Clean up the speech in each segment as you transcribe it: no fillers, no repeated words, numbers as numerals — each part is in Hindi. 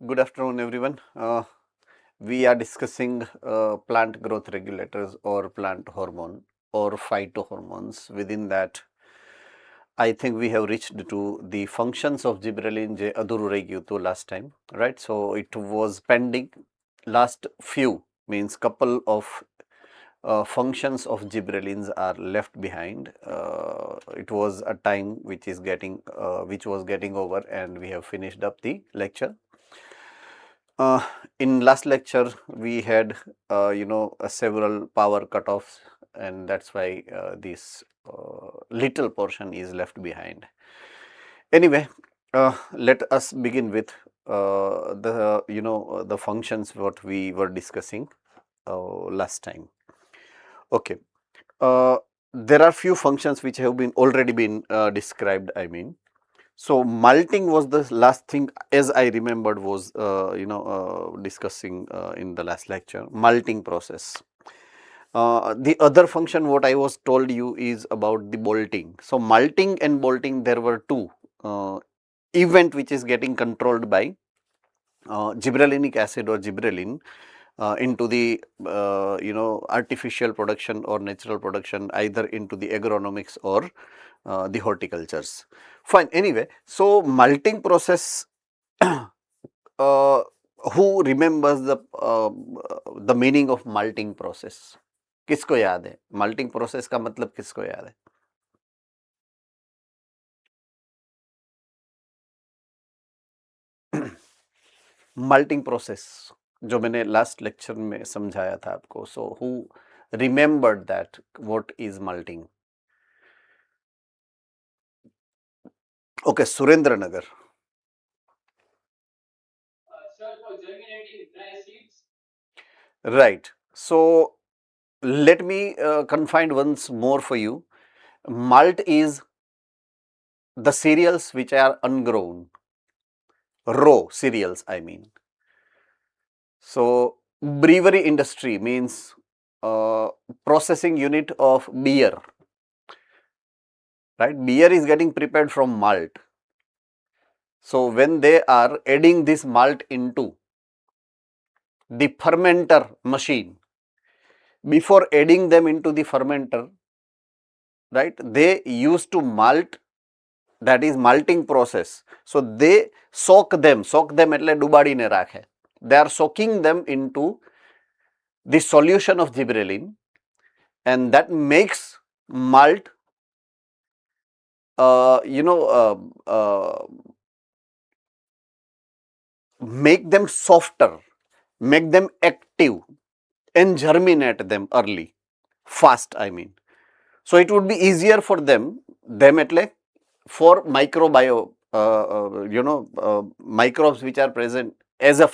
Good afternoon, everyone. We are discussing plant growth regulators or plant hormone or phytohormones. Within that, I think we have reached to the functions of gibberellin je aduru regiuto last time, right? So it was pending. Last few means couple of functions of gibberellins are left behind. It was a time which was getting over, and we have finished up the lecture. In last lecture, we had several power cutoffs, and that's why this little portion is left behind. Anyway, let us begin with the functions what we were discussing last time. Okay, there are few functions which have been already been described. I mean, so malting was the last thing, as I remembered, was discussing in the last lecture, malting process. The other function what I was told you is about the bolting. So malting and bolting, there were two event which is getting controlled by gibberellinic acid or gibberellin into the artificial production or natural production, either into the agronomics or the horticultures. Fine. Anyway, so malting process. Who remembers the meaning of malting process? किसको याद है? Malting process का मतलब किसको याद है? Malting process जो मैंने लास्ट लेक्चर में समझाया था आपको. So who remembered that? What is malting? Okay, Surendra Nagar. Right. So let me confine once more for you. Malt is the cereals which are ungrown, raw cereals, I mean. So brewery industry means processing unit of beer, right? Beer is getting prepared from malt. So when they are adding this malt into the fermenter machine, before adding them into the fermenter, right, they used to malt, that is malting process. So they soak them એટલે ડુબાડીને રાખે. They are soaking them into the solution of gibberellin, and that makes malt make them softer, make them active, and germinate them early, fast, I mean. So it would be easier for them એટલે for microbes which are present as a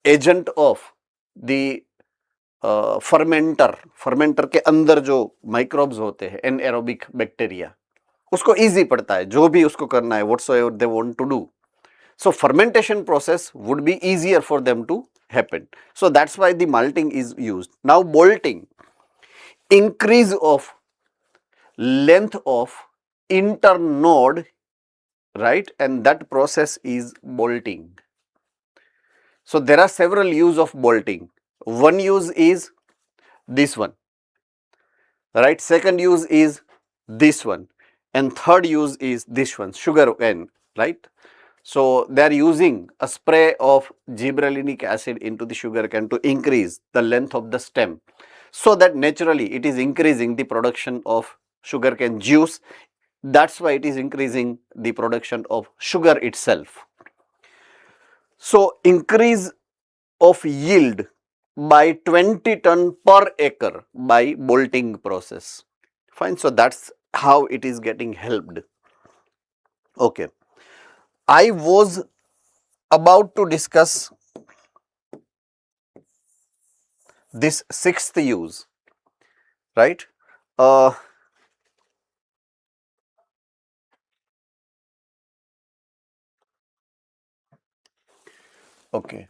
agent of the fermenter के अंदर जो microbes होते हैं, anaerobic bacteria, उसको easy पड़ता है जो भी उसको करना है, whatsoever they want to do. So fermentation process would be easier for them to happen. So that's why the malting is used. Now bolting, increase of length of internode, right, and that process is bolting. So there are several use of bolting. One use is this one, right? Second use is this one, and third use is this one, sugar cane, right? So they are using a spray of gibberellinic acid into the sugar cane to increase the length of the stem, so that naturally it is increasing the production of sugarcane juice. That's why it is increasing the production of sugar itself. So increase of yield by 20 ton per acre by bolting process. Fine. So that's how it is getting helped. Okay. I was about to discuss this sixth use, right? Okay.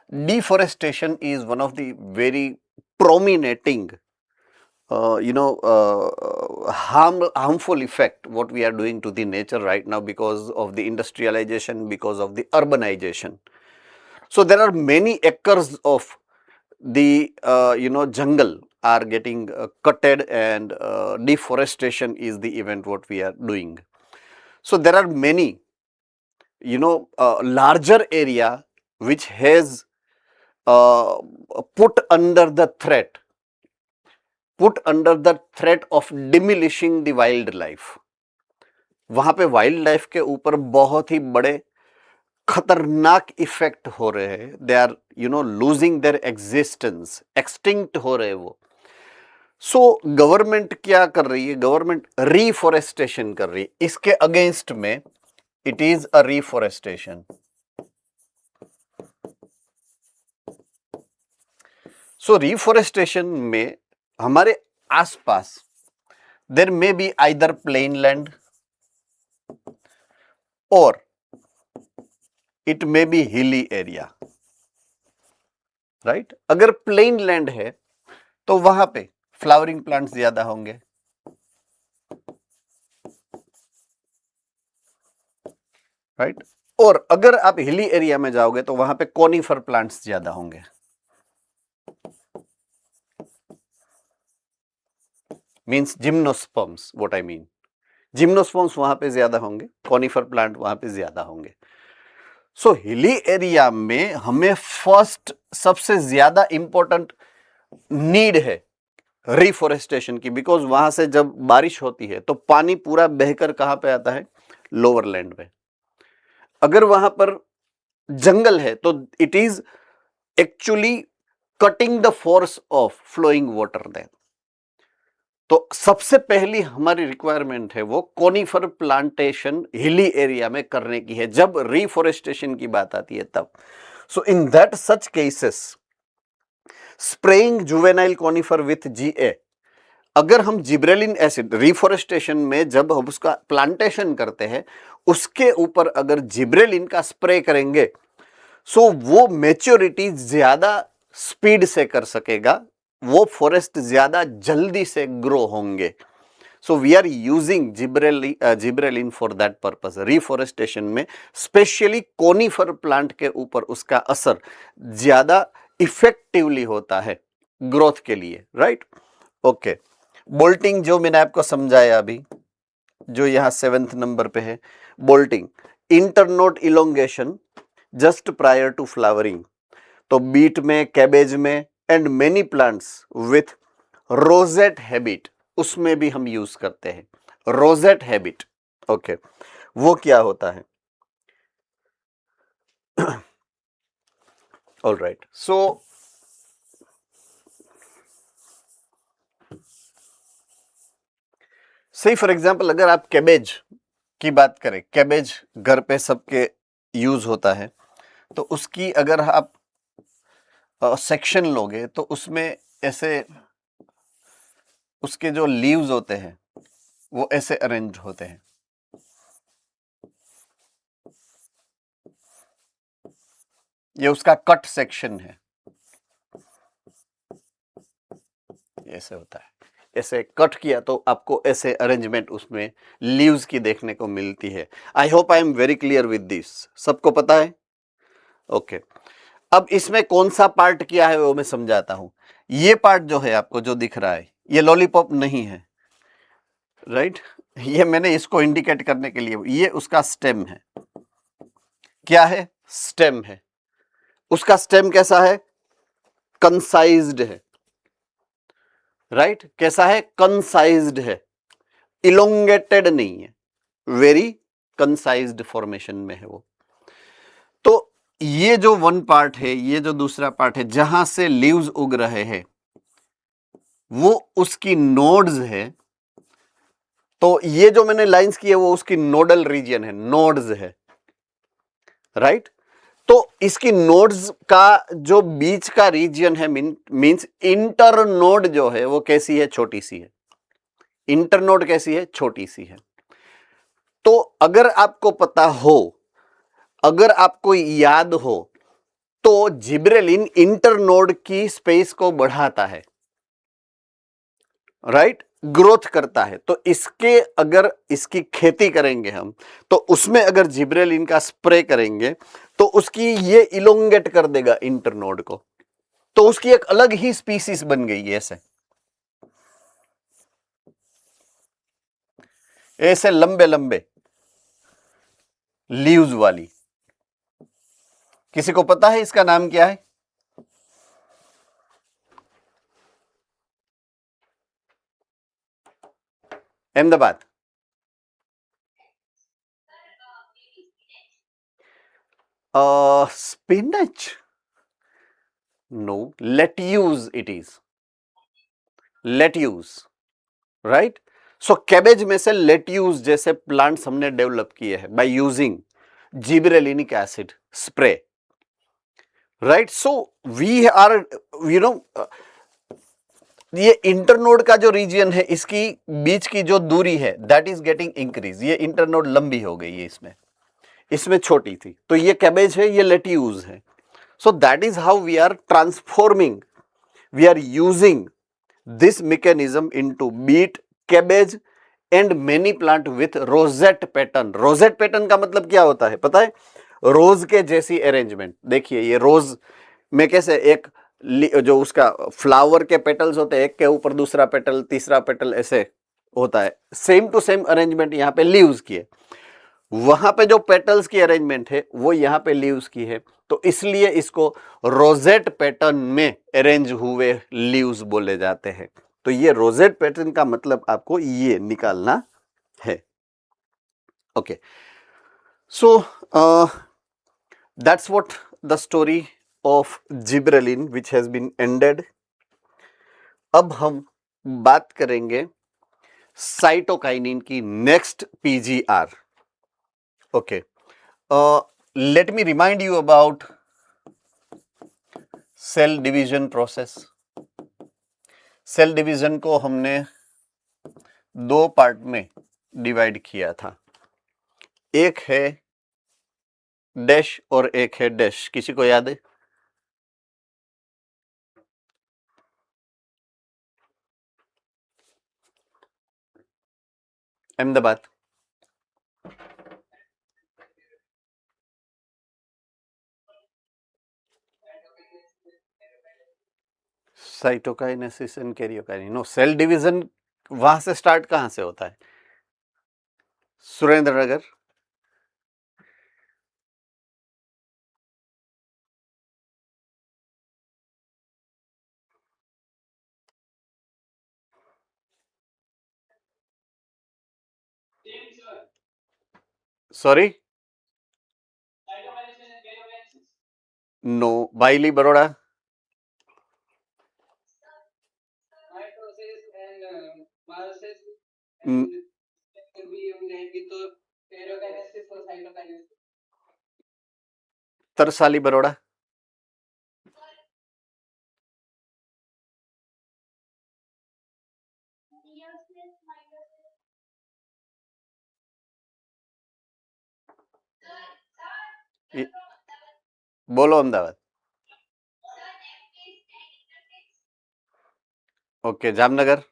Deforestation is one of the very prominating harmful effect what we are doing to the nature right now because of the industrialization, because of the urbanization. So there are many acres of the jungle are getting cutted, and deforestation is the event what we are doing. So there are many larger area which has put under the threat of diminishing the wildlife. वहां पे वाइल्ड लाइफ के ऊपर बहुत ही बड़े खतरनाक इफेक्ट हो रहे हैं. They are losing their existence, extinct हो रहे वो. सो गवर्नमेंट क्या कर रही है? गवर्नमेंट रीफॉरेस्टेशन कर रही है. इसके अगेंस्ट में it is a reforestation. So reforestation में हमारे आसपास there may be either plain land और it may be hilly area, right. अगर प्लेन लैंड है तो वहां पे फ्लावरिंग प्लांट्स ज्यादा होंगे, राइट. और अगर आप हिली एरिया में जाओगे तो वहां पे कोनिफर प्लांट्स ज्यादा होंगे. Means gymnosperms, what I mean, gymnosperms वहां पे ज्यादा होंगे, कोनिफर प्लांट वहां पे ज्यादा होंगे. सो हिली एरिया में हमें फर्स्ट सबसे ज्यादा इंपॉर्टेंट नीड है रिफॉरेस्टेशन की, बिकॉज वहां से जब बारिश होती है तो पानी पूरा बहकर कहां पे आता है? लोअर लैंड में. अगर वहां पर जंगल है तो it is actually cutting the force of flowing water there. तो सबसे पहली हमारी रिक्वायरमेंट है वो कोनिफर प्लांटेशन हिली एरिया में करने की है जब रिफॉरेस्टेशन की बात आती है तब. So in that such cases spraying juvenile conifer with GA, अगर हम जिब्रेलिन एसिड रिफॉरेस्टेशन में जब हम उसका प्लांटेशन करते हैं उसके ऊपर अगर जिब्रेलिन का स्प्रे करेंगे सो वो मैच्योरिटी ज्यादा स्पीड से कर सकेगा, वो फॉरेस्ट ज्यादा जल्दी से ग्रो होंगे. So we are using gibberellin for that purpose. Reforestation में स्पेशली कोनिफर प्लांट के ऊपर उसका असर ज्यादा इफेक्टिवली होता है ग्रोथ के लिए, राइट. ओके, बोल्टिंग जो मैंने आपको समझाया अभी, जो यहां 7th नंबर पे है, bolting internode elongation just prior to flowering. तो बीट में, कैबेज में and many plants with rosette habit, उसमें भी हम यूज करते हैं रोजेट हैबिट. ओके, वो क्या होता है? All right. सो से फॉर एग्जाम्पल अगर आप कैबेज की बात करें, कैबेज घर पे सबके यूज होता है, तो उसकी अगर आप सेक्शन लोगे तो उसमें ऐसे उसके जो लीव्स होते हैं वो ऐसे अरेंज होते हैं. ये उसका कट सेक्शन है, ऐसे होता है. ऐसे कट किया तो आपको ऐसे अरेंजमेंट उसमें लीव्स की देखने को मिलती है. आई hope I am very clear with this. सबको पता है? ओके. अब इसमें कौन सा पार्ट किया है वो मैं समझाता हूं. ये पार्ट जो है आपको जो दिख रहा है ये लॉलीपॉप नहीं है, राइट. ये मैंने इसको इंडिकेट करने के लिए, ये उसका स्टेम है. क्या है? स्टेम है. उसका स्टेम कैसा है? कंसाइज्ड है, राइट. कैसा है? कंसाइज्ड है, इलोंगेटेड नहीं है, वेरी कंसाइज्ड फॉर्मेशन में है वो. तो ये जो वन पार्ट है, ये जो दूसरा पार्ट है जहां से लीव्स उग रहे हैं वो उसकी नोड्स है. तो ये जो मैंने लाइंस की है वो उसकी नोडल रीजन है, नोड्स है, राइट. तो इसकी नोड्स का जो बीच का रीजन है मींस इंटरनोड जो है वो कैसी है? छोटी सी है. इंटरनोड कैसी है? छोटी सी है. तो अगर आपको पता हो, अगर आपको याद हो तो जिब्रेलिन इंटरनोड की स्पेस को बढ़ाता है. राइट, ग्रोथ करता है। तो इसके अगर इसकी खेती करेंगे हम, तो उसमें अगर जिब्रेलिन का स्प्रे करेंगे तो उसकी ये इलोंगेट कर देगा इंटरनोड को, तो उसकी एक अलग ही स्पीसीज बन गई है। ऐसे लंबे लंबे लीव्स वाली। किसी को पता है इसका नाम क्या है? Ahmedabad. Spinach? No, lettuce it is. Lettuce, right. So cabbage में से लेट्यूज जैसे प्लांट्स हमने डेवलप किए हैं by using gibberellic acid spray, right. So we are, you know, ये इंटरनोड का जो रीजन है, इसकी बीच की जो दूरी है दैट इज गेटिंग इंक्रीज। ये इंटरनोड लंबी हो गई है, इसमें छोटी थी। तो ये कैबेज है, ये लेट्यूज है। So that is how we are transforming, we are using this mechanism into beet, cabbage and many plant with rosette pattern। rosette pattern का मतलब क्या होता है पता है? रोज के जैसी अरेंजमेंट। देखिए ये रोज में कैसे एक जो उसका फ्लावर के पेटल्स होते हैं, एक के ऊपर दूसरा पेटल, तीसरा पेटल, ऐसे होता है। सेम टू सेम अरेंजमेंट यहाँ पे लीव्स की है। वहां पे जो पेटल्स की अरेंजमेंट है वो यहाँ पे लीव्स की है, तो इसलिए इसको रोजेट पैटर्न में अरेंज हुए लीव्स बोले जाते हैं। तो ये रोजेट पैटर्न का मतलब आपको ये निकालना है। Okay, so that's what the story of gibberellin which has been ended. अब हम बात करेंगे साइटोकाइनिन की, next PGR. Okay, let me remind you about cell division process. Cell division को हमने दो पार्ट में डिवाइड किया था, एक है डैश और एक है डैश। किसी को याद है? Ahmedabad. Cytokinesis and karyokinesis. No, cell division वहां से स्टार्ट कहां से होता है? सुरेंद्रनगर। Sorry, no, Bhayli Baroda. तरसाली बड़ोड़ा। बोलो अहमदाबाद। ओके, जामनगर।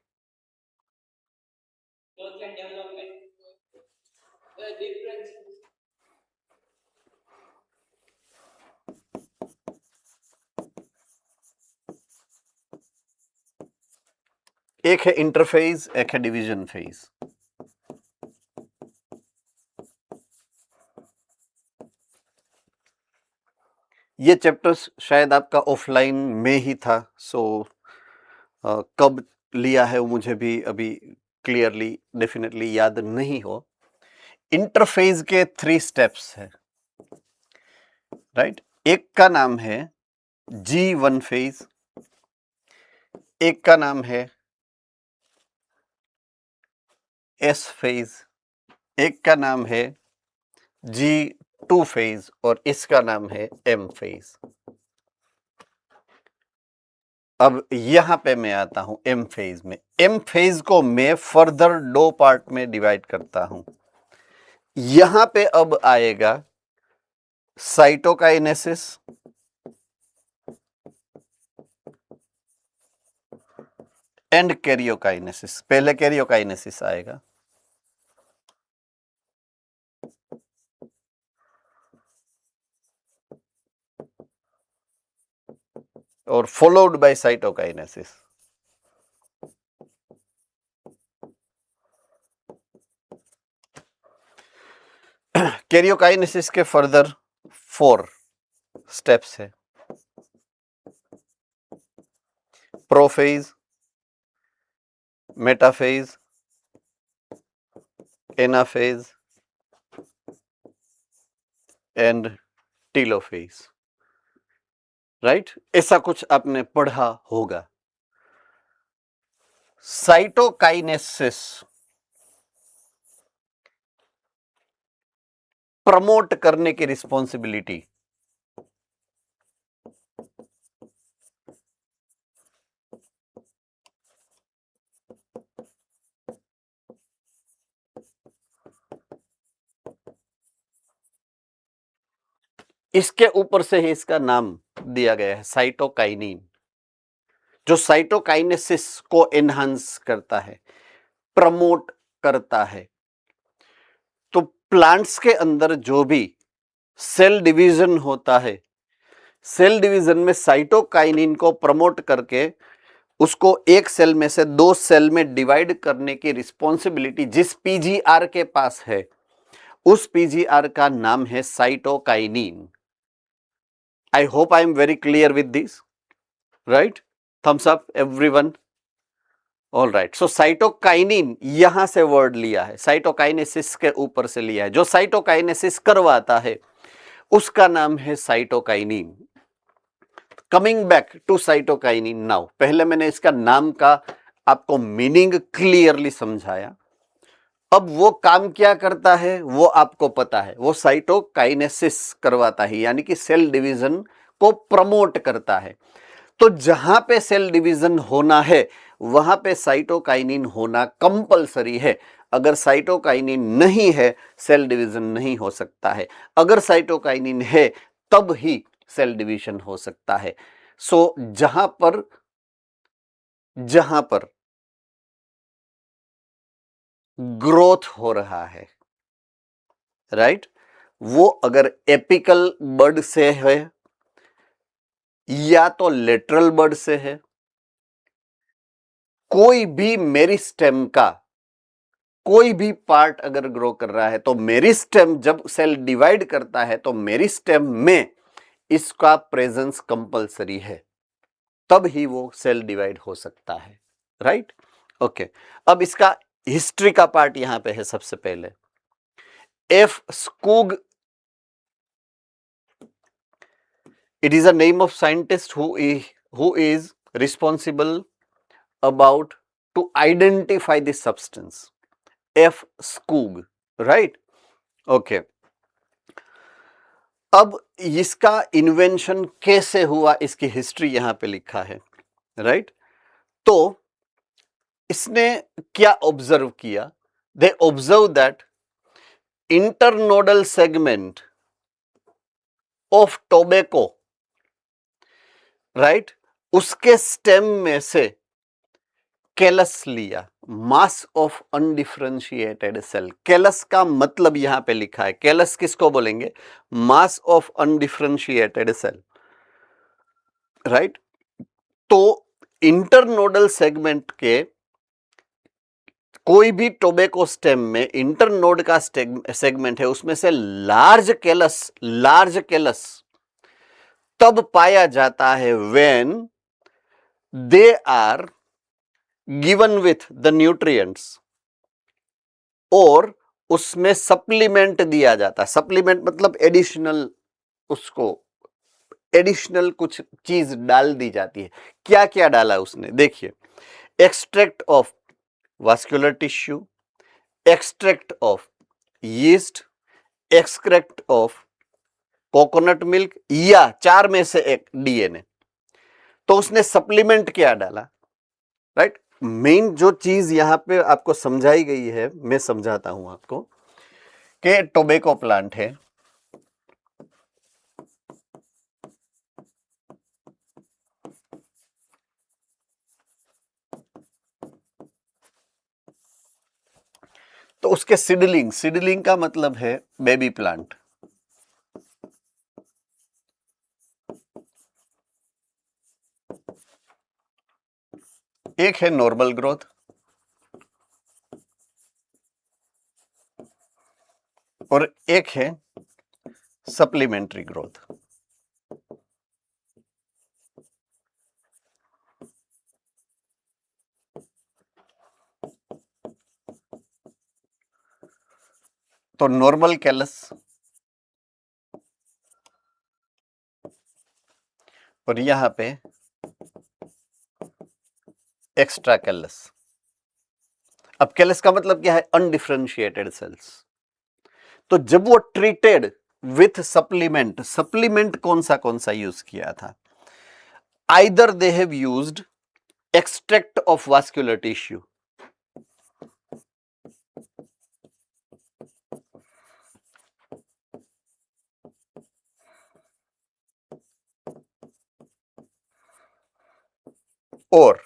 एक है इंटरफेज, एक है डिवीजन फेज। ये चैप्टर्स शायद आपका ऑफलाइन में ही था, सो कब लिया है वो मुझे भी अभी क्लियरली डेफिनेटली याद नहीं हो। इंटरफेज के 3 स्टेप्स है, राइट। एक का नाम है G1 फेज, एक का नाम है S फेज, एक का नाम है G2 फेज और इसका नाम है M फेज। अब यहां पे मैं आता हूं M फेज में। M फेज को मैं फर्दर 2 पार्ट में डिवाइड करता हूं। यहां पे अब आएगा साइटोकाइनेसिस, एंड कैरियोकाइनेसिस। पहले कैरियोकाइनेसिस आएगा, और फॉलोड बाय साइटोकाइनेसिस। कैरियोकाइनेसिस के फर्दर 4 स्टेप्स है। Prophase, metaphase, anaphase and telophase, right? ऐसा कुछ आपने पढ़ा होगा। साइटोकाइनेसिस प्रमोट करने की रिस्पॉन्सिबिलिटी इसके ऊपर से ही इसका नाम दिया गया है, साइटोकाइनिन, जो साइटोकाइनेसिस को एनहांस करता है, प्रमोट करता है। तो प्लांट्स के अंदर जो भी सेल डिवीजन होता है, सेल डिवीजन में साइटोकाइनिन को प्रमोट करके उसको एक सेल में से 2 सेल में डिवाइड करने की रिस्पॉन्सिबिलिटी जिस पीजीआर के पास है, उस पीजीआर का नाम है cytokinin. I hope I am very clear with this, right? Thumbs up everyone. All right, so cytokinin यहां से वर्ड लिया है, साइटोकाइनेसिस के ऊपर से लिया है। जो साइटोकाइनेसिस करवाता है उसका नाम है cytokinin. Coming back to cytokinin now, पहले मैंने इसका नाम का आपको मीनिंग क्लियरली समझाया। अब वो काम क्या करता है वो आपको पता है, वो साइटोकाइनेसिस करवाता है, यानी कि सेल डिवीजन को प्रमोट करता है। तो जहां पे सेल डिवीजन होना है वहां पे साइटोकाइनिन होना कंपलसरी है। अगर साइटोकाइनिन नहीं है सेल डिवीजन नहीं हो सकता है, अगर साइटोकाइनिन है तब ही सेल डिवीजन हो सकता है। सो जहां पर ग्रोथ हो रहा है, राइट, वो अगर एपिकल बड से है या तो लेटरल बड से है, कोई भी मेरिस्टेम का कोई भी पार्ट अगर ग्रो कर रहा है, तो मेरिस्टेम जब सेल डिवाइड करता है तो मेरिस्टेम में इसका प्रेजेंस कंपलसरी है, तब ही वो सेल डिवाइड हो सकता है, राइट? ओके, अब इसका हिस्ट्री का पार्ट यहां पे है। सबसे पहले F Skoog, it is a name of scientist who is responsible about to identify this substance, F Skoog, right? Okay, अब इसका इन्वेंशन कैसे हुआ इसकी हिस्ट्री यहां पे लिखा है, राइट? तो इसने क्या ऑब्जर्व किया? They observe that internodal segment of tobacco, right, उसके स्टेम में से कैलस लिया, mass of undifferentiated cell. Callus का मतलब यहां पे लिखा है, कैलस किसको बोलेंगे? Mass of undifferentiated cell, right? तो इंटरनोडल सेगमेंट के कोई भी टोबैको स्टेम में इंटरनोड का सेगमेंट है, उसमें से लार्ज कैलस तब पाया जाता है when they are given with the nutrients, और उसमें सप्लीमेंट दिया जाता है। सप्लीमेंट मतलब एडिशनल, उसको एडिशनल कुछ चीज डाल दी जाती है। क्या क्या डाला उसने देखिए, extract of vascular tissue, extract of yeast, extract of coconut milk, या 4 में से एक डीएनए। तो उसने सप्लीमेंट क्या डाला, राइट? मेन जो चीज यहां पे आपको समझाई गई है, मैं समझाता हूं आपको, कि टोबैको प्लांट है, तो उसके सीडलिंग, सीडलिंग का मतलब है बेबी प्लांट। एक है नॉर्मल ग्रोथ और एक है सप्लीमेंट्री ग्रोथ। तो नॉर्मल कैलस और यहां पे एक्स्ट्रा कैलस। अब कैलस का मतलब क्या है? Undifferentiated cells. तो जब वो ट्रीटेड विथ सप्लीमेंट, सप्लीमेंट कौन सा यूज किया था? Either they have used extract of vascular tissue, और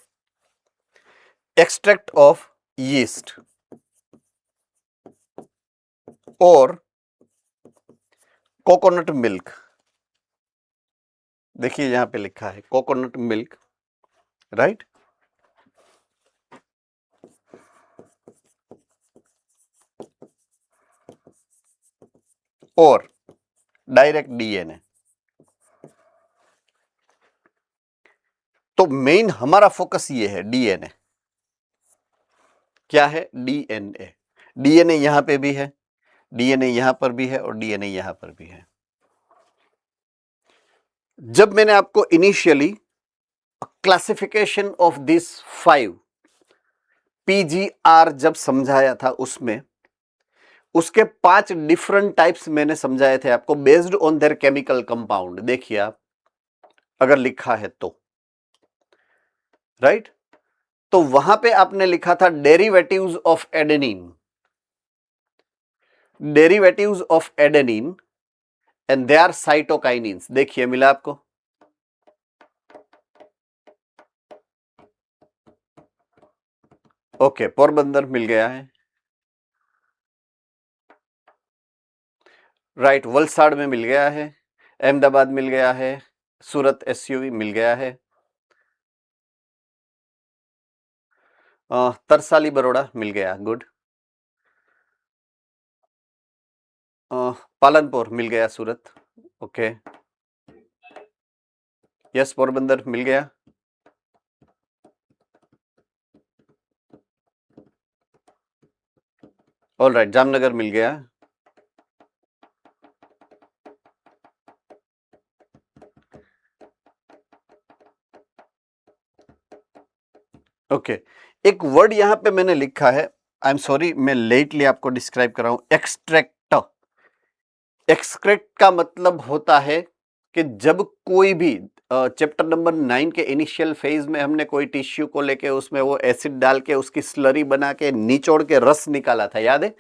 एक्सट्रैक्ट ऑफ यीस्ट, और कोकोनट मिल्क। देखिए यहां पे लिखा है कोकोनट मिल्क, राइट? और डायरेक्ट डीएनए। तो मेन हमारा फोकस ये है डीएनए। क्या है? डीएनए। डीएनए यहां पे भी है, डीएनए यहां पर भी है और डीएनए यहां पर भी है। जब मैंने आपको initially classification of this 5 PGR जब समझाया था, उसमें उसके 5 डिफरेंट टाइप्स मैंने समझाए थे आपको based on their chemical compound. देखिए आप अगर लिखा है तो, राइट? तो वहां पे आपने लिखा था derivatives of adenine, derivatives of adenine and they are cytokinins. देखिए मिला आपको? ओके, पोरबंदर मिल गया है, राइट? वलसाड़ में मिल गया है, अहमदाबाद मिल गया है, सूरत एसयूवी मिल गया है, तरसाली बरोड़ा मिल गया, गुड। पालनपुर मिल गया, सूरत, ओके। यस, पोरबंदर मिल गया, ऑल राइट। जामनगर मिल गया, ओके। एक वर्ड यहां पे मैंने लिखा है, आई एम सॉरी मैं लेटली आपको डिस्क्राइब कर रहा हूं, एक्सट्रैक्ट। एक्सट्रैक्ट का मतलब होता है कि जब कोई भी चैप्टर नंबर 9 के इनिशियल फेज में हमने कोई टिश्यू को लेके उसमें वो एसिड डाल के उसकी स्लरी बना के निचोड़ के रस निकाला था, याद है?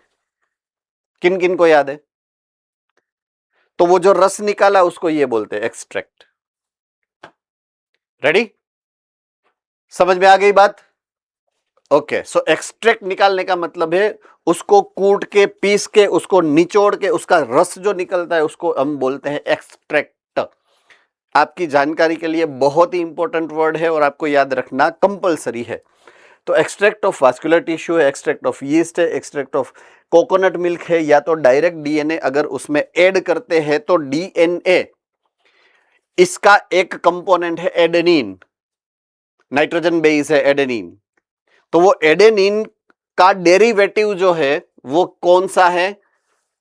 किन किन को याद है? तो वो जो रस निकाला उसको ये बोलते हैं एक्सट्रैक्ट। रेडी? समझ में आ गई बात? ओके, सो एक्सट्रैक्ट निकालने का मतलब है उसको कूट के, पीस के, उसको निचोड़ के उसका रस जो निकलता है उसको हम बोलते हैं एक्सट्रैक्ट। आपकी जानकारी के लिए बहुत ही इंपॉर्टेंट वर्ड है और आपको याद रखना कंपलसरी है। तो एक्सट्रैक्ट ऑफ वास्कुलर टिश्यू है, एक्सट्रैक्ट ऑफ यीस्ट है, एक्सट्रैक्ट ऑफ कोकोनट मिल्क है, या तो डायरेक्ट डीएनए अगर उसमें ऐड करते हैं तो डीएनए, इसका एक कंपोनेंट है एडेनिन, नाइट्रोजन बेस है एडेनिन। तो वो एडेनिन का डेरिवेटिव जो है वो कौन सा है?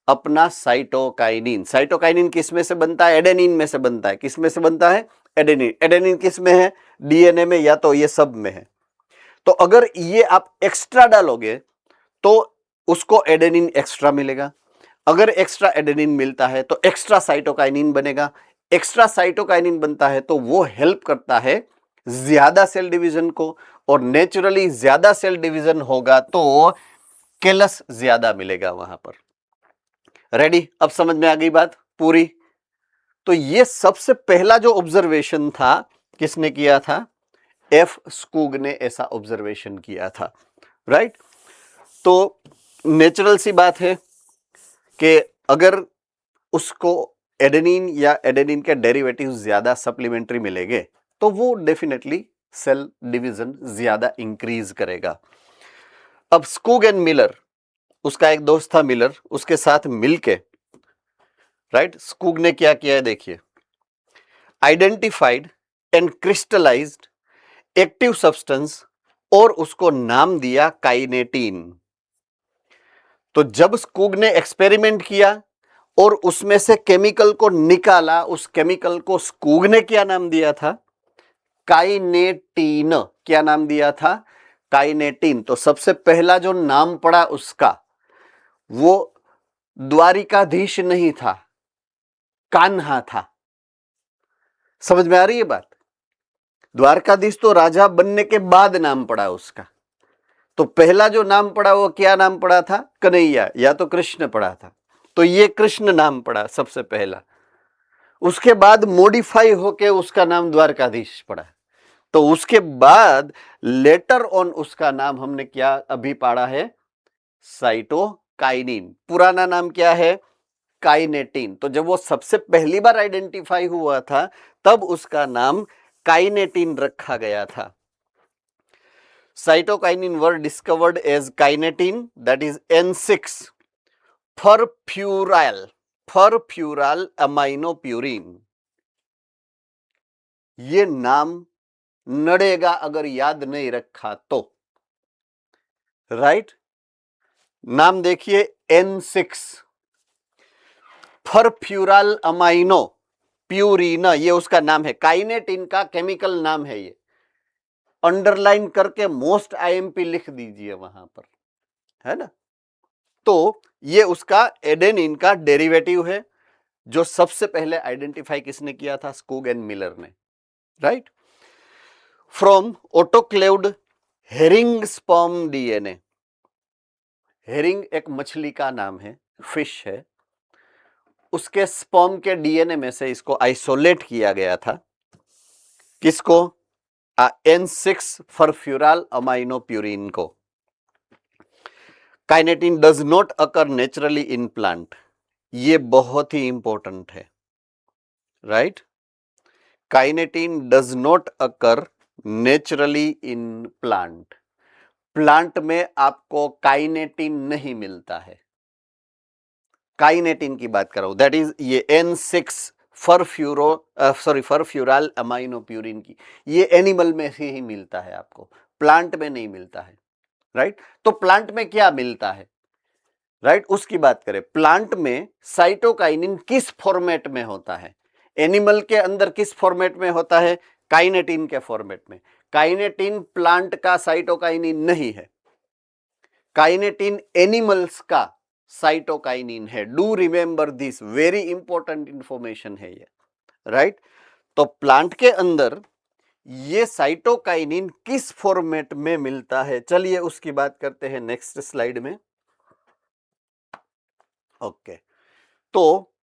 अपना साइटोकाइनिन। साइटोकाइनिन किस में से बनता है? एडेनिन में से बनता है। किस में से बनता है? एडेनिन। एडेनिन किस में है? डीएनए में, या तो ये सब में है। तो अगर ये आप एक्स्ट्रा डालोगे तो उसको एडेनिन एक्स्ट्रा मिलेगा। अगर एक्स्ट्रा एडेनिन मिलता है तो एक्स्ट्रा साइटोकाइनिन बनेगा। एक्स्ट्रा साइटोकाइनिन बनता है तो वो हेल्प करता है ज्यादा सेल डिवीजन को, और नेचुरली ज्यादा सेल डिवीजन होगा तो कैलस ज्यादा मिलेगा वहां पर। रेडी? अब समझ में आ गई बात पूरी? तो ये सबसे पहला जो ऑब्जर्वेशन था किसने किया था? एफ स्कूग ने ऐसा ऑब्जर्वेशन किया था, राइट? तो नेचुरल सी बात है कि अगर उसको एडेनिन या एडेनिन के डेरिवेटिव ज्यादा सप्लीमेंट्री मिलेंगे तो वो डेफिनेटली सेल डिवीजन ज्यादा इंक्रीज करेगा। अब स्कूग एंड मिलर, उसका एक दोस्त था मिलर, उसके साथ मिलके राइट स्कूग ने क्या किया है देखिए, identified and crystallised active substance और उसको नाम दिया काइनेटीन। तो जब स्कूग ने एक्सपेरिमेंट किया और उसमें से केमिकल को निकाला, उस केमिकल को स्कूग ने क्या नाम दिया था? काइनेटीन। क्या नाम दिया था? काइनेटीन। तो सबसे पहला जो नाम पड़ा उसका, वो द्वारिकाधीश नहीं था, कान्हा था। समझ में आ रही है बात? द्वारकाधीश तो राजा बनने के बाद नाम पड़ा उसका। तो पहला जो नाम पड़ा वो क्या नाम पड़ा था? कन्हैया, या तो कृष्ण पड़ा था। तो ये कृष्ण नाम पड़ा सबसे पहला। उसके बाद मॉडिफाई होके उसका नाम द्वारकाधीश पड़ा। तो उसके बाद लेटर ऑन उसका नाम हमने क्या अभी पढ़ा है? साइटोकाइनिन। पुराना नाम क्या है? काइनेटीन। तो जब वो सबसे पहली बार आइडेंटिफाई हुआ था तब उसका नाम काइनेटीन रखा गया था। Cytokinin were discovered as kinetin, that is N6 furfural aminopurine. ये नाम नड़ेगा अगर याद नहीं रखा तो। राइट, नाम देखिए N6 फरफ्यूराल अमाइनो प्यूरिन, ये उसका नाम है। काइनेटिन का केमिकल नाम है ये। अंडरलाइन करके मोस्ट आईएमपी लिख दीजिए वहां पर, है ना। तो ये उसका एडेनिन का डेरिवेटिव है जो सबसे पहले आइडेंटिफाई किसने किया था? स्कूग एंड मिलर ने। Right, from autoclaved herring sperm DNA. Herring एक मछली का नाम है, फिश है, उसके स्पर्म के डीएनए में से इसको आइसोलेट किया गया था। किसको? N6 फरफ्यूराल अमाइनोप्यूरिन को। Kinetin does not occur naturally in plant. ये बहुत ही इंपॉर्टेंट है। Right, kinetin does not occur naturally in plant. Plant में आपको काइनेटिन नहीं मिलता है। काइनेटिन की बात कर रहा हूं, दैट इज ये N6 फरफ्यूराल अमाइनोप्यूरिन की, ये एनिमल में से ही मिलता है आपको, प्लांट में नहीं मिलता है। राइट, तो प्लांट में क्या मिलता है? राइट, उसकी बात करें। प्लांट में साइटोकाइनिन किस फॉर्मेट में होता है? एनिमल के अंदर किस फॉर्मेट में होता है? काइनेटिन के फॉर्मेट में। काइनेटिन प्लांट का साइटोकाइनिन नहीं है, काइनेटिन एनिमल्स का साइटोकाइनिन है। Do remember this, very important information है ये। राइट, तो प्लांट के अंदर ये साइटोकाइनिन किस फॉर्मेट में मिलता है? चलिए उसकी बात करते हैं नेक्स्ट स्लाइड में। ओके, तो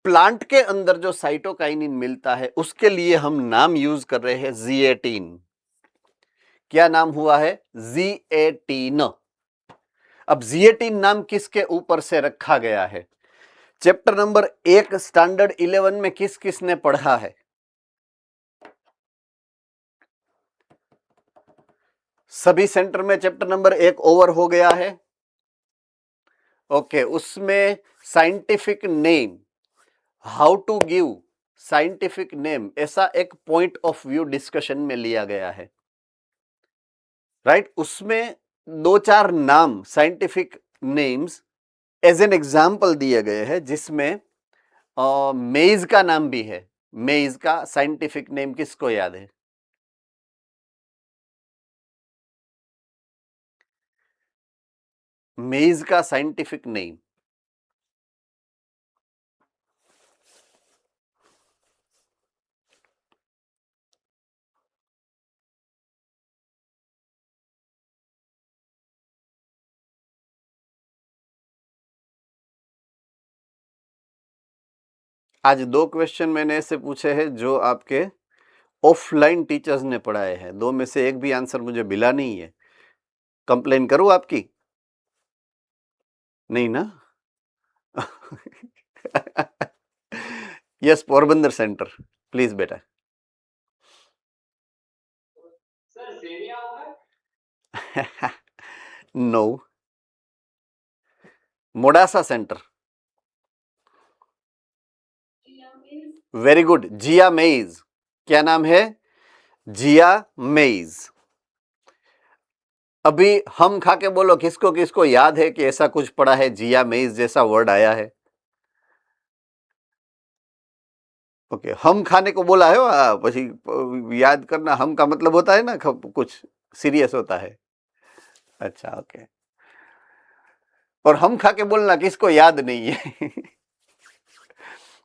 प्लांट के अंदर जो साइटोकाइनिन मिलता है उसके लिए हम नाम यूज कर रहे हैं Z18। क्या नाम हुआ है? Z18। अब Z18 नाम किसके ऊपर से रखा गया है? चैप्टर नंबर 1 स्टैंडर्ड 11 में किस किसने पढ़ा है? सभी सेंटर में चैप्टर नंबर 1 ओवर हो गया है। ओके, उसमें scientific name, how to give scientific name, ऐसा एक पॉइंट ऑफ व्यू डिस्कशन में लिया गया है। राइट, उसमें 2-4 नाम scientific names as an example दिए गए हैं, जिसमें मेज का नाम भी है। मेज का साइंटिफिक नेम किसको याद है? मेज का साइंटिफिक नेम। आज 2 क्वेश्चन मैंने ऐसे पूछे हैं जो आपके ऑफलाइन टीचर्स ने पढ़ाए हैं। 2 में से एक भी आंसर मुझे मिला नहीं है। कंप्लेन करूं आपकी? नहीं ना? यस, पोरबंदर सेंटर, प्लीज बेटा। No. Modasa centre. Very good, Jiya मेज। क्या नाम है? जिया मेज। अभी हम खा के बोलो, किसको किसको याद है कि ऐसा कुछ पढ़ा है, जिया मेज जैसा वर्ड आया है? ओके, हम खाने को बोला है પછી याद करना, हम का मतलब होता है ना कुछ सीरियस होता है। अच्छा, ओके। और हम खा के बोलना किसको याद नहीं है?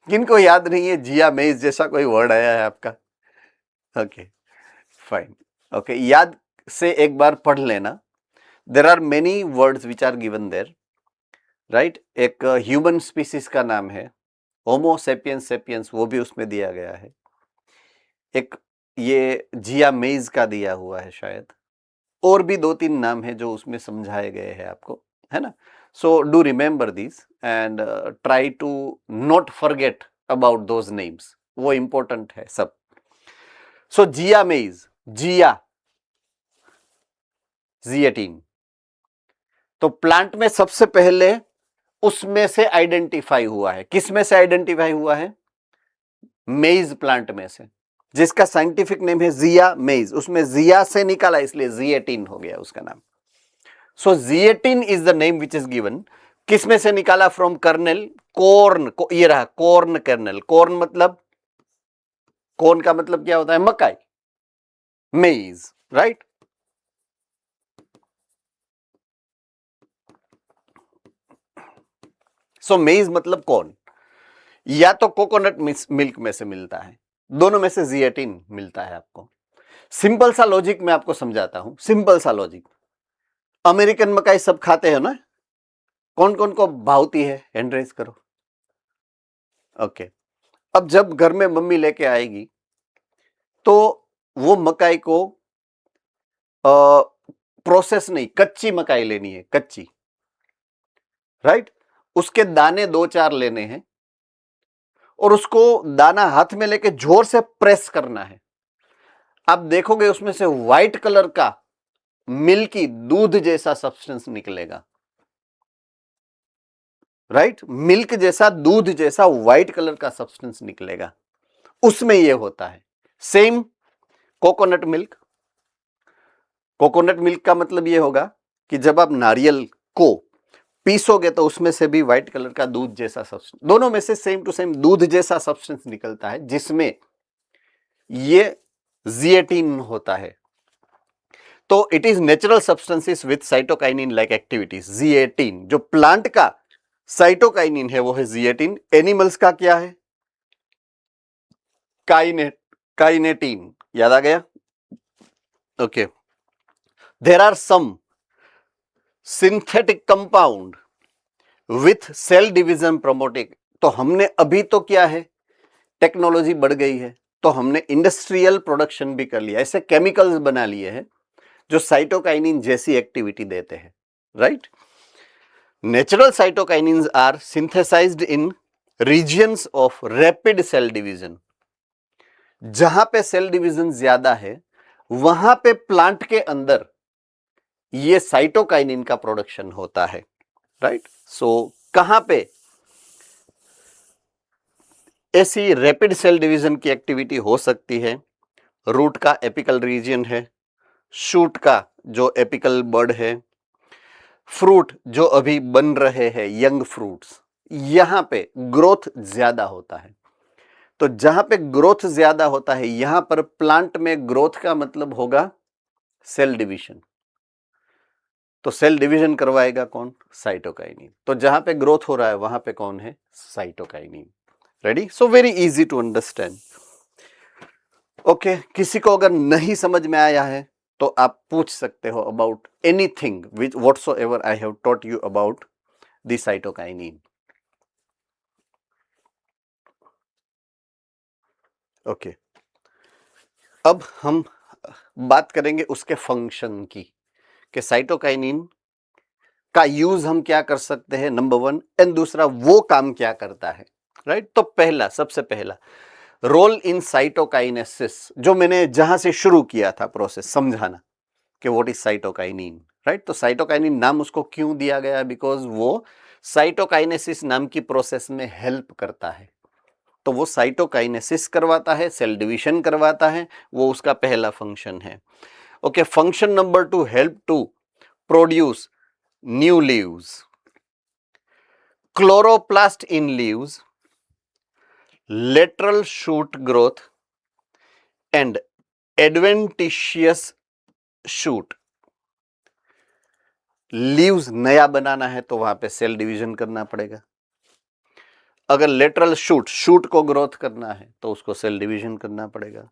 किनको याद नहीं है जिया मेज जैसा कोई वर्ड आया है आपका? Okay, fine. ओके, याद से एक बार पढ़ लेना। There are many words which are given there, right. एक ह्यूमन स्पीसीज का नाम है होमो सेपियंस सेपियंस, वो भी उसमें दिया गया है। एक ये जिया मेज का दिया हुआ है शायद, और भी 2-3 नाम है जो उसमें समझाए गए हैं आपको, है ना? So do remember this and try to not forget about those names, वो इंपॉर्टेंट है सब। सो जिया मेज, जिया जिएटीन, तो प्लांट में सबसे पहले उसमें से आइडेंटिफाई हुआ है। किस में से आइडेंटिफाई हुआ है? मेज प्लांट में से, जिसका साइंटिफिक नेम है जिया मेज। उसमें जिया से निकाला इसलिए जिएटीन हो गया उसका नाम। So zeatin is the name which is given. किस में से निकाला? फ्रॉम कर्नेल कॉर्न को, ये रहा कॉर्न कर्नेल। कॉर्न मतलब, कॉर्न का मतलब क्या होता है? मकाई, मेज, राइट। सो मेज मतलब कॉर्न, या तो कोकोनट मिल्क में से मिलता है, दोनों में से जिएटीन मिलता है आपको। सिंपल सा लॉजिक मैं आपको समझाता हूं, सिंपल सा लॉजिक। अमेरिकन मकाई सब खाते हैं ना? कौन कौन को भावती है? हैंड रेज करो। ओके, अब जब घर में मम्मी लेके आएगी तो वो मकाई को प्रोसेस नहीं, कच्ची मकाई लेनी है, कच्ची, राइट। उसके दाने 2-4 लेने हैं और उसको दाना हाथ में लेके जोर से प्रेस करना है। आप देखोगे उसमें से व्हाइट कलर का मिल्की दूध जैसा सब्सटेंस निकलेगा, राइट। मिल्क जैसा, दूध जैसा व्हाइट कलर का सब्सटेंस निकलेगा, उसमें यह होता है। Same coconut milk. Coconut milk का मतलब यह होगा कि जब आप नारियल को पीसोगे तो उसमें से भी व्हाइट कलर का दूध जैसा सब्सटेंस, दोनों में से सेम टू सेम दूध जैसा सब्सटेंस निकलता है, जिसमें ये जिएटीन होता है। तो it is natural substances with cytokinin like activities. Zeatin जो प्लांट का साइटोकाइनिन है वो है जिएटीन। एनिमल्स का क्या है? काइनेटीन। याद आ गया? Okay. There are some synthetic compound with cell division promoting. तो हमने अभी तो क्या है, टेक्नोलॉजी बढ़ गई है, तो हमने इंडस्ट्रियल प्रोडक्शन भी कर लिया, ऐसे केमिकल्स बना लिए हैं जो साइटोकाइनिन जैसी एक्टिविटी देते हैं, right. Natural cytokinins are synthesized in regions of rapid cell division. जहां पे सेल डिवीजन ज्यादा है वहां पे प्लांट के अंदर ये साइटोकाइनिन का प्रोडक्शन होता है, राइट। सो कहां पे ऐसी रैपिड सेल डिवीजन की एक्टिविटी हो सकती है? रूट का एपिकल रीजन है, शूट का जो एपिकल बर्ड है, फ्रूट जो अभी बन रहे हैं यंग फ्रूट्स, यहां पे ग्रोथ ज्यादा होता है। तो जहां पे ग्रोथ ज्यादा होता है यहां पर प्लांट में ग्रोथ का मतलब होगा सेल डिवीजन। तो सेल डिवीजन करवाएगा कौन? साइटोकाइनिन। तो जहां पे ग्रोथ हो रहा है वहां पे कौन है? Cytokinin. Ready? So very easy to understand. Okay, किसी को अगर नहीं समझ में आया है तो आप पूछ सकते हो about anything which whatsoever I have taught you about the cytokinin. Okay, अब हम बात करेंगे उसके फंक्शन की, कि साइटोकाइनिन का यूज हम क्या कर सकते हैं, नंबर 1, एंड दूसरा वो काम क्या करता है, राइट। तो पहला, सबसे पहला रोल इन साइटोकाइनेसिस, जो मैंने जहां से शुरू किया था प्रोसेस समझाना कि व्हाट इज साइटोकाइनिन, राइट। तो साइटोकाइनिन नाम उसको क्यों दिया गया, बिकॉज वो साइटोकाइनेसिस नाम की प्रोसेस में हेल्प करता है। तो वो साइटोकाइनेसिस करवाता है, सेल डिवीजन करवाता है, वो उसका पहला फंक्शन है। Okay, function number 2, help to produce new leaves, chloroplast in leaves, lateral shoot growth and adventitious shoot। Leaves नया बनाना है तो वहां पे सेल डिवीजन करना पड़ेगा। अगर लेटरल शूट, शूट को ग्रोथ करना है तो उसको सेल डिवीजन करना पड़ेगा।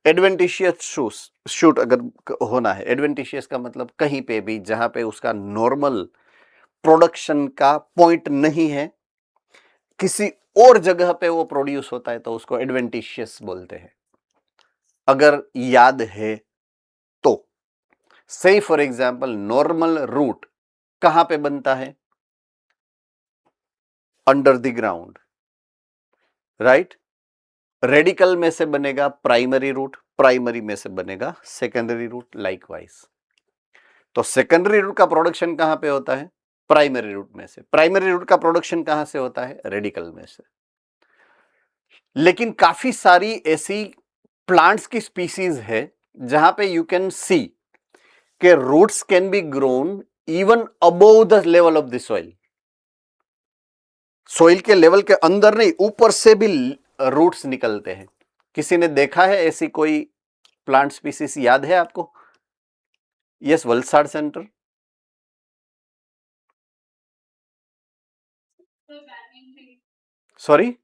एडवेंटिशियस शूट अगर होना है, एडवेंटिशियस का मतलब कहीं पे भी जहां पे उसका नॉर्मल प्रोडक्शन का पॉइंट नहीं है, किसी और जगह पे वो प्रोड्यूस होता है तो उसको एडवेंटिशियस बोलते हैं। अगर याद है तो से फॉर एग्जाम्पल, नॉर्मल रूट कहां पे बनता है, under the ground, right. Radical में से बनेगा प्राइमरी रूट, प्राइमरी में से बनेगा सेकेंडरी रूट, लाइकवाइज। तो सेकेंडरी रूट का प्रोडक्शन कहां पे होता है, प्राइमरी रूट में से। प्राइमरी रूट का प्रोडक्शन कहां से होता है, रेडिकल में से। लेकिन काफी सारी ऐसी प्लांट्स की स्पीसीज है जहां पे यू कैन सी के roots can be grown even above the level of the soil. Soil के लेवल के अंदर नहीं, ऊपर से भी रूट्स निकलते हैं। किसी ने देखा है ऐसी कोई प्लांट स्पीसीज, याद है आपको? Yes, Valsad centre. Sorry,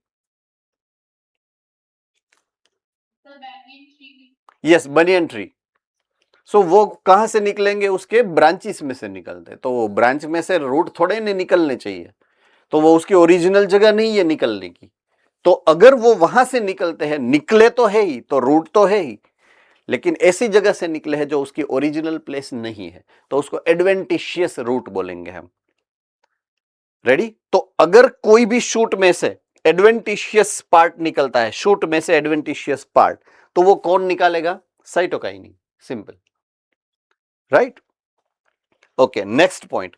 yes, banyan tree. So वो कहां से निकलेंगे, उसके ब्रांचेस में से निकलते। तो वो ब्रांच में से रूट थोड़े नहीं निकलने चाहिए, तो वो उसकी ओरिजिनल जगह नहीं है निकलने की। तो अगर वो वहां से निकलते हैं, निकले तो है ही, तो रूट तो है ही, लेकिन ऐसी जगह से निकले हैं जो उसकी ओरिजिनल प्लेस नहीं है, तो उसको एडवेंटिशियस रूट बोलेंगे हम। रेडी? तो अगर कोई भी शूट में से एडवेंटिशियस पार्ट निकलता है, शूट में से एडवेंटिशियस पार्ट, तो वो कौन निकालेगा, cytokinin. Simple, right. Okay, next point,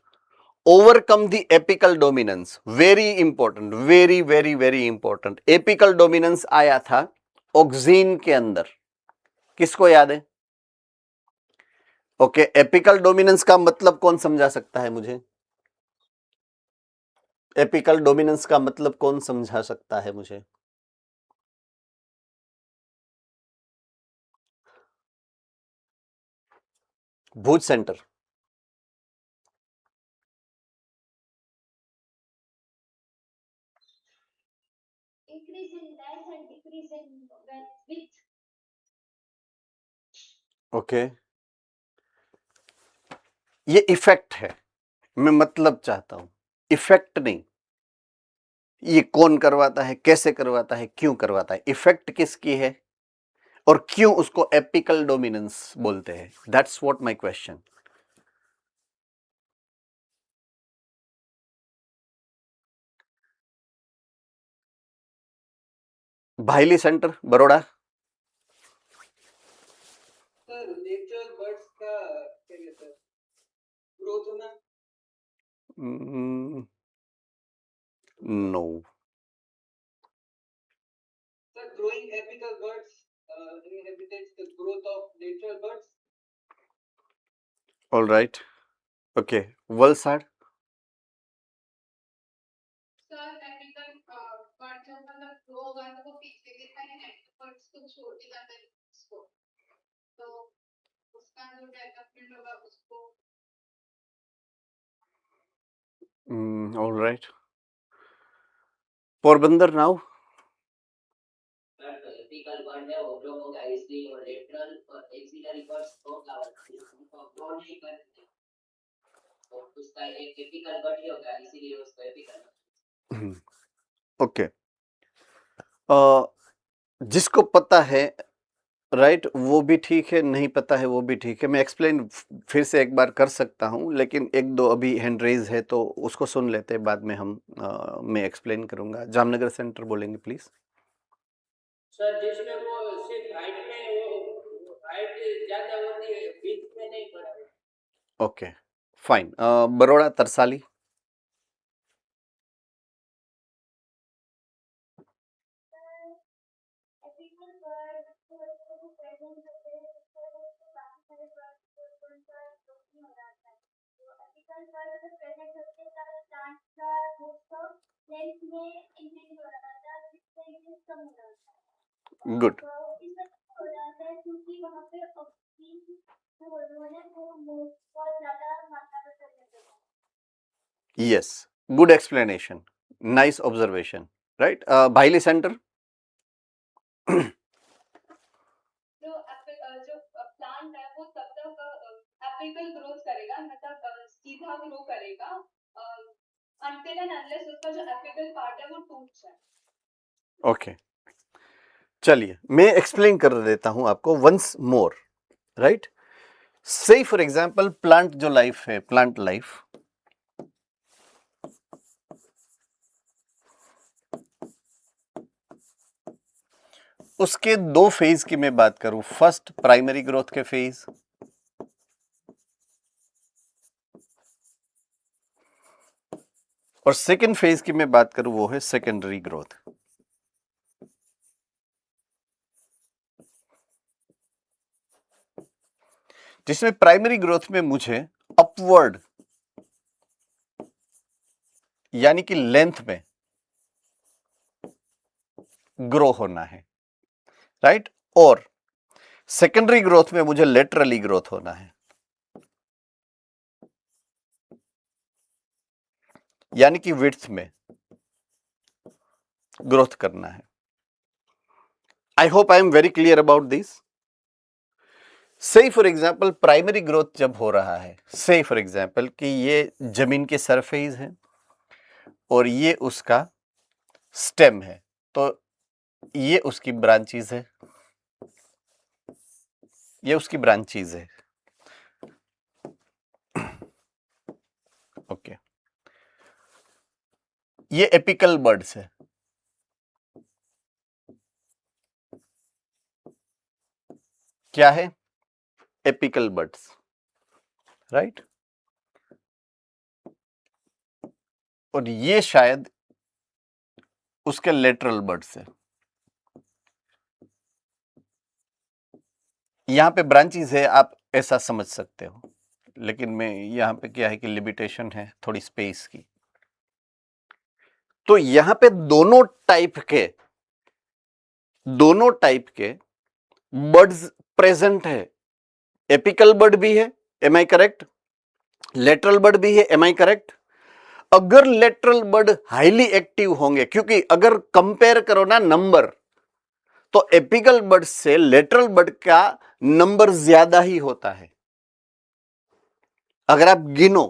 overcome the apical dominance. Very important, very very very important. Apical dominance आया था ऑक्सीन के अंदर, किसको याद है? ओके, एपिकल डोमिनेंस का मतलब कौन समझा सकता है मुझे? एपिकल डोमिनेंस का मतलब कौन समझा सकता है मुझे? भुज सेंटर। ओके, ये इफेक्ट है, मैं मतलब चाहता हूं, इफेक्ट नहीं। ये कौन करवाता है, कैसे करवाता है, क्यों करवाता है, इफेक्ट किसकी है और क्यों उसको एपिकल डोमिनेंस बोलते हैं, that's what my question. Bhaili centre, Baroda. Sir nature birds का क्या कहते हैं, ग्रोथ होना। No. Sir growing apical birds inhibits the growth of natural birds. All right, okay, Valsad. Sir apical bird जब मतलब ग्रो होगा तो वो पीछे की साइड बर्ड्स को छोड़ के जाता है उसको, तो उसका जो डेवलपमेंट होगा उसको। All right, Porbandar now. Apical bud है वो ग्रो होगा इसलिए वो लेटरल और एक्सिलरी बर्ड्स को ग्रो नहीं करते, तो उसका एक एपिकल बर्ड ही होगा इसीलिए उसको एपिकल। ओके, जिसको पता है राइट, वो भी ठीक है, नहीं पता है वो भी ठीक है। मैं एक्सप्लेन फिर से एक बार कर सकता हूँ, लेकिन एक दो अभी हैंड रेज है तो उसको सुन लेते हैं, बाद में मैं एक्सप्लेन करूंगा। जामनगर सेंटर बोलेंगे प्लीज। सर जिसमें वो सिर्फ हाइट में वो हाइट ज्यादा होती है, बीच में नहीं पड़ा। Okay fine. Baroda Tarsali. Good. Yes, good explanation, nice observation. Right, Bhayli centre. जो प्लांट है वो तब तक एपिकल ग्रोथ करेगा, मतलब सीधा ग्रो करेगा until and unless उसका जो एपिकल पार्ट है वो टूट जाए। ओके, चलिए मैं एक्सप्लेन कर देता हूं आपको वंस मोर। राइट, से फॉर एग्जांपल प्लांट जो लाइफ है, प्लांट लाइफ, उसके दो फेज की मैं बात करूं, फर्स्ट प्राइमरी ग्रोथ के फेज, और सेकेंड फेज की मैं बात करूं वो है सेकेंडरी ग्रोथ। जिसमें प्राइमरी ग्रोथ में मुझे अपवर्ड यानी कि लेंथ में ग्रो होना है। राइट, और सेकेंडरी ग्रोथ में मुझे लेटरली ग्रोथ होना है, यानी कि विड्थ में ग्रोथ करना है। आई hope I am very clear about this. से फॉर एग्जाम्पल प्राइमरी ग्रोथ जब हो रहा है, से फॉर एग्जाम्पल कि ये जमीन के सरफेस है और ये उसका स्टेम है, तो ये उसकी ब्रांचेस है, ये उसकी ब्रांचेस है। ओके, ये एपिकल बर्ड्स है। क्या है? Apical birds. राइट, और ये शायद उसके लेटरल बर्ड्स है। यहां पे ब्रांचेस है, आप ऐसा समझ सकते हो, लेकिन मैं यहां पे क्या है कि लिमिटेशन है थोड़ी स्पेस की। तो यहां पे दोनों टाइप के बर्ड्स प्रेजेंट है। एपिकल बर्ड भी है, am I correct? Lateral bird भी है, एम आई करेक्ट? अगर लेटरल बर्ड हाईली एक्टिव होंगे, क्योंकि अगर कंपेयर करो ना नंबर, तो एपिकल बर्ड से लेटरल बर्ड का नंबर ज्यादा ही होता है। अगर आप गिनो,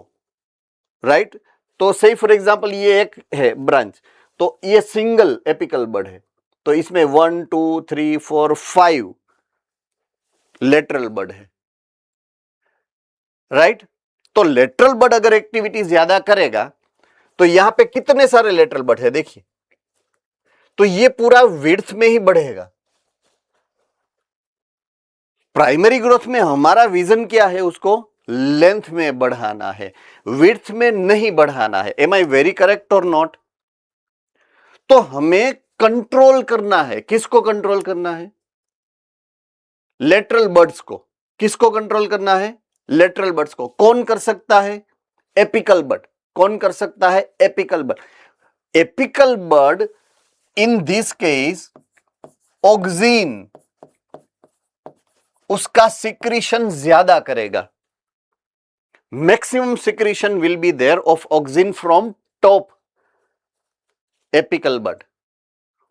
राइट, तो से फॉर एग्जांपल ये एक है ब्रांच, तो ये सिंगल एपिकल बर्ड है, तो इसमें 1 2 3 4 5 लेटरल बर्ड है। राइट, तो लेटरल बर्ड अगर एक्टिविटी ज्यादा करेगा तो यहां पे कितने सारे लेटरल बर्ड है देखिए, तो ये पूरा विड्थ में ही बढ़ेगा। प्राइमरी ग्रोथ में हमारा विजन क्या है? उसको लेंथ में बढ़ाना है, विड्थ में नहीं बढ़ाना है। एम आई वेरी करेक्ट और नॉट? तो हमें कंट्रोल करना है। किसको कंट्रोल करना है? लेटरल बर्ड्स को। किसको कंट्रोल करना है? लेटरल बर्ड्स को। कौन कर सकता है? Apical bird. कौन कर सकता है? Apical bird. Apical bird in this case auxin, उसका सिक्रीशन ज्यादा करेगा। Maximum secretion will be there of auxin from top apical bird,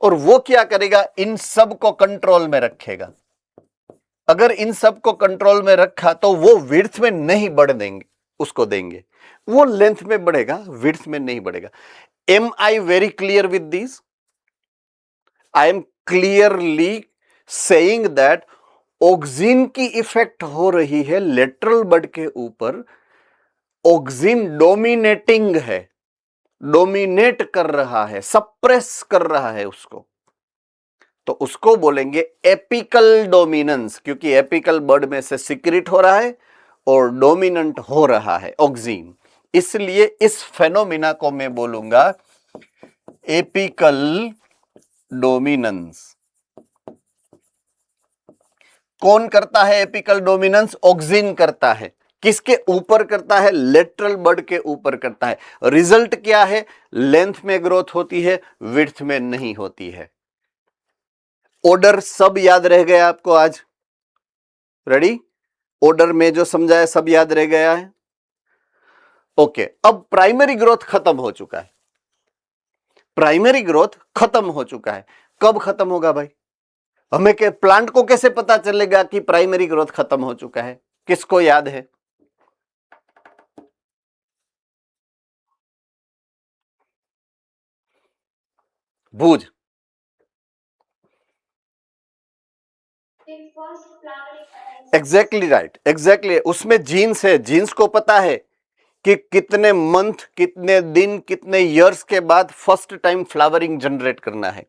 और वो क्या करेगा? इन सब को कंट्रोल में रखेगा। अगर इन सब को कंट्रोल में रखा तो वो विड्थ में नहीं बढ़ देंगे, उसको देंगे, वो लेंथ में बढ़ेगा, विड्थ में नहीं बढ़ेगा। Am I very clear with this? I am clearly saying that auxin की इफेक्ट हो रही है लेटरल बड के ऊपर, ऑक्सिन डोमिनेटिंग है, डोमिनेट कर रहा है, सप्रेस कर रहा है उसको, तो उसको बोलेंगे एपिकल डोमिनेंस, क्योंकि एपिकल बड में से सिक्रेट हो रहा है और डोमिनेंट हो रहा है ऑक्सिन। इसलिए इस फेनोमिना को मैं बोलूंगा एपिकल डोमिनेंस। कौन करता है एपिकल डोमिनेंस? ऑक्सिन करता है। किसके ऊपर करता है? लेटरल बड के ऊपर करता है। रिजल्ट क्या है? लेंथ में ग्रोथ होती है, विड्थ में नहीं होती है। ऑर्डर सब याद रह गया आपको आज? रेडी? ऑर्डर में जो समझाया सब याद रह गया है? ओके, अब प्राइमरी ग्रोथ खत्म हो चुका है। प्राइमरी ग्रोथ खत्म हो चुका है। कब खत्म होगा भाई? हमें के प्लांट को कैसे पता चलेगा कि प्राइमरी ग्रोथ खत्म हो चुका है? किसको याद है? भूज। Exactly right, exactly. उसमें जीन्स है, जीन्स को पता है कि कितने मंथ, कितने दिन, कितने इयर्स के बाद फर्स्ट टाइम फ्लावरिंग जनरेट करना है।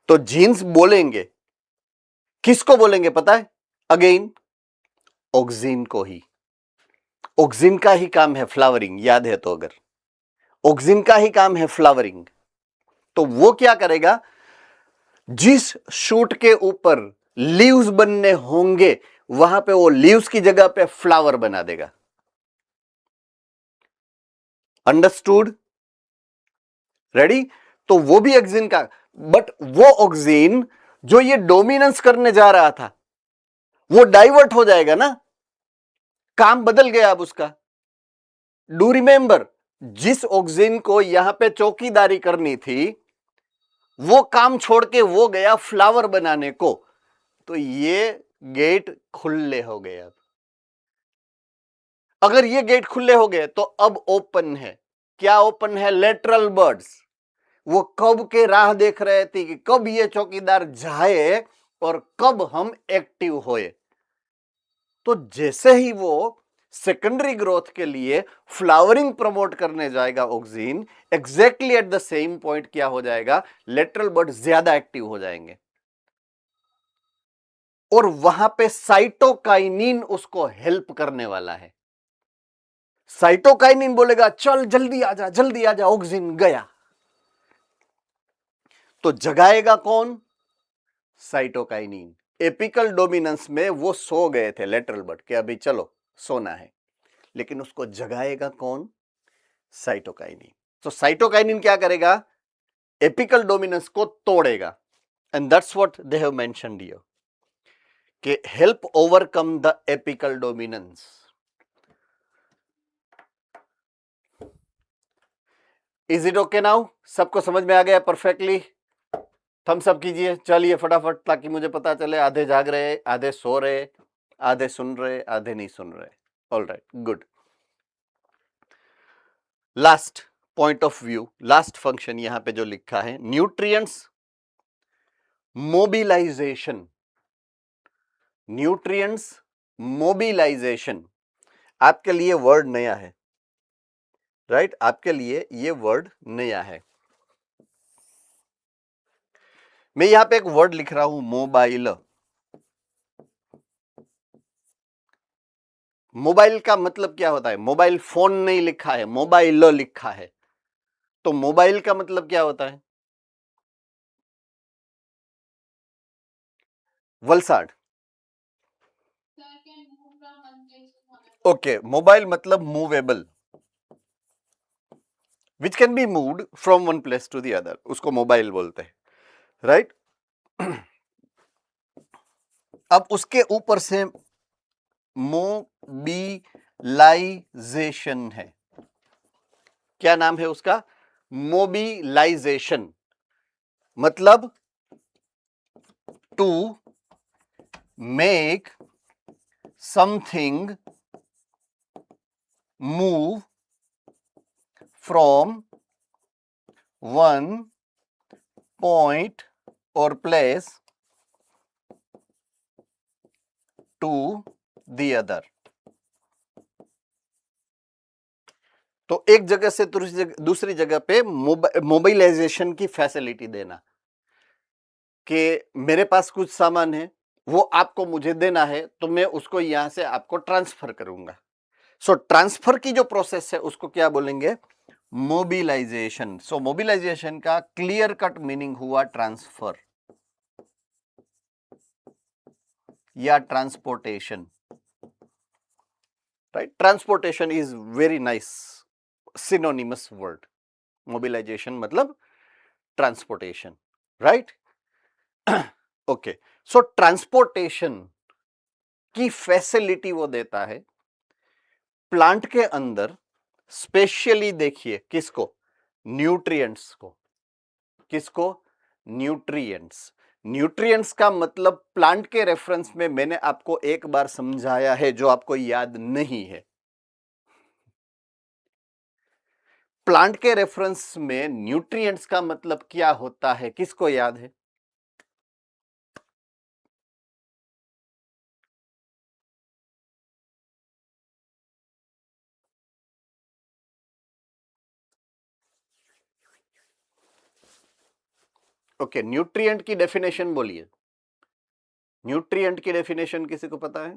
तो जीन्स बोलेंगे, किसको बोलेंगे पता है? अगेन ऑक्सिन को ही। ऑक्सिन का ही काम है फ्लावरिंग, याद है तो? अगर ऑक्सिन का ही काम है फ्लावरिंग, तो वो क्या करेगा? जिस शूट के ऊपर लीव्स बनने होंगे वहां पे वो लीव्स की जगह पे फ्लावर बना देगा। अंडरस्टूड? रेडी? तो वो भी ऑक्सिन का, बट वो ऑक्सिन जो ये डोमिनेंस करने जा रहा था वो डाइवर्ट हो जाएगा ना, काम बदल गया अब उसका। डू रिमेंबर, जिस ऑक्सिन को यहां पे चौकीदारी करनी थी वो काम छोड़ के वो गया फ्लावर बनाने को, तो ये गेट खुले हो गए। अब अगर ये गेट खुले हो गए तो अब ओपन है। क्या ओपन है? Lateral birds. वो कब के राह देख रहे थे कि कब ये चौकीदार जाए और कब हम एक्टिव होए। तो जैसे ही वो सेकेंडरी ग्रोथ के लिए फ्लावरिंग प्रमोट करने जाएगा auxin, exactly at the same point क्या हो जाएगा? लेटरल बर्ड ज्यादा एक्टिव हो जाएंगे और वहां पे साइटोकाइनिन उसको हेल्प करने वाला है। साइटोकाइनिन बोलेगा चल जल्दी आजा, जल्दी आजा, ऑक्सिन गया। तो जगाएगा कौन? साइटोकाइनिन। एपिकल डोमिनेंस में वो सो गए थे लेटरल बर्ड के, अभी चलो सोना है, लेकिन उसको जगाएगा कौन? साइटोकाइनिन। तो साइटोकाइनिन क्या करेगा? एपिकल डोमिनेंस को तोड़ेगा। And that's what they have mentioned here, कि help overcome the apical dominance. Is it okay now? सबको समझ में आ गया परफेक्टली? थम्स अप कीजिए, चलिए फटाफट, ताकि मुझे पता चले आधे जाग रहे, आधे सो रहे, आधे सुन रहे, आधे नहीं सुन रहे। All right, good. Last point of view, last function यहां पे जो लिखा है, न्यूट्रिएंट्स मोबिलाइजेशन। न्यूट्रिएंट्स मोबिलाइजेशन आपके लिए वर्ड नया है, राइट? आपके लिए ये वर्ड नया है। मैं यहां पे एक वर्ड लिख रहा हूं, मोबाइल। मोबाइल का मतलब क्या होता है? मोबाइल फोन नहीं लिखा है, मोबाइल लिखा है। तो मोबाइल का मतलब क्या होता है? वलसाड। ओके, मोबाइल मतलब movable, which can be moved from one place to the other, उसको मोबाइल बोलते हैं, राइट? अब उसके ऊपर से मोबिलाइजेशन है। क्या नाम है उसका? मोबिलाइजेशन। मतलब to make something move from one point और प्लेस टू द अदर। तो एक जगह से दूसरी जगह पे मोबाइलाइजेशन की फैसिलिटी देना कि मेरे पास कुछ सामान है, वो आपको मुझे देना है, तो मैं उसको यहां से आपको ट्रांसफर करूंगा। सो ट्रांसफर की जो प्रोसेस है उसको क्या बोलेंगे? मोबिलाइजेशन। सो मोबिलाइजेशन का क्लियर कट मीनिंग हुआ ट्रांसफर या transportation, right? Transportation is very nice synonymous word. Mobilization मतलब transportation, right? Okay, so transportation की फैसिलिटी वो देता है प्लांट के अंदर, स्पेशली देखिए किसको? न्यूट्रिएंट्स को। किसको? न्यूट्रिएंट्स। न्यूट्रिएंट्स का मतलब प्लांट के रेफरेंस में मैंने आपको एक बार समझाया है, जो आपको याद नहीं है। प्लांट के रेफरेंस में न्यूट्रिएंट्स का मतलब क्या होता है, किसको याद है? ओके, न्यूट्रिएंट की डेफिनेशन बोलिए। न्यूट्रिएंट की डेफिनेशन किसी को पता है?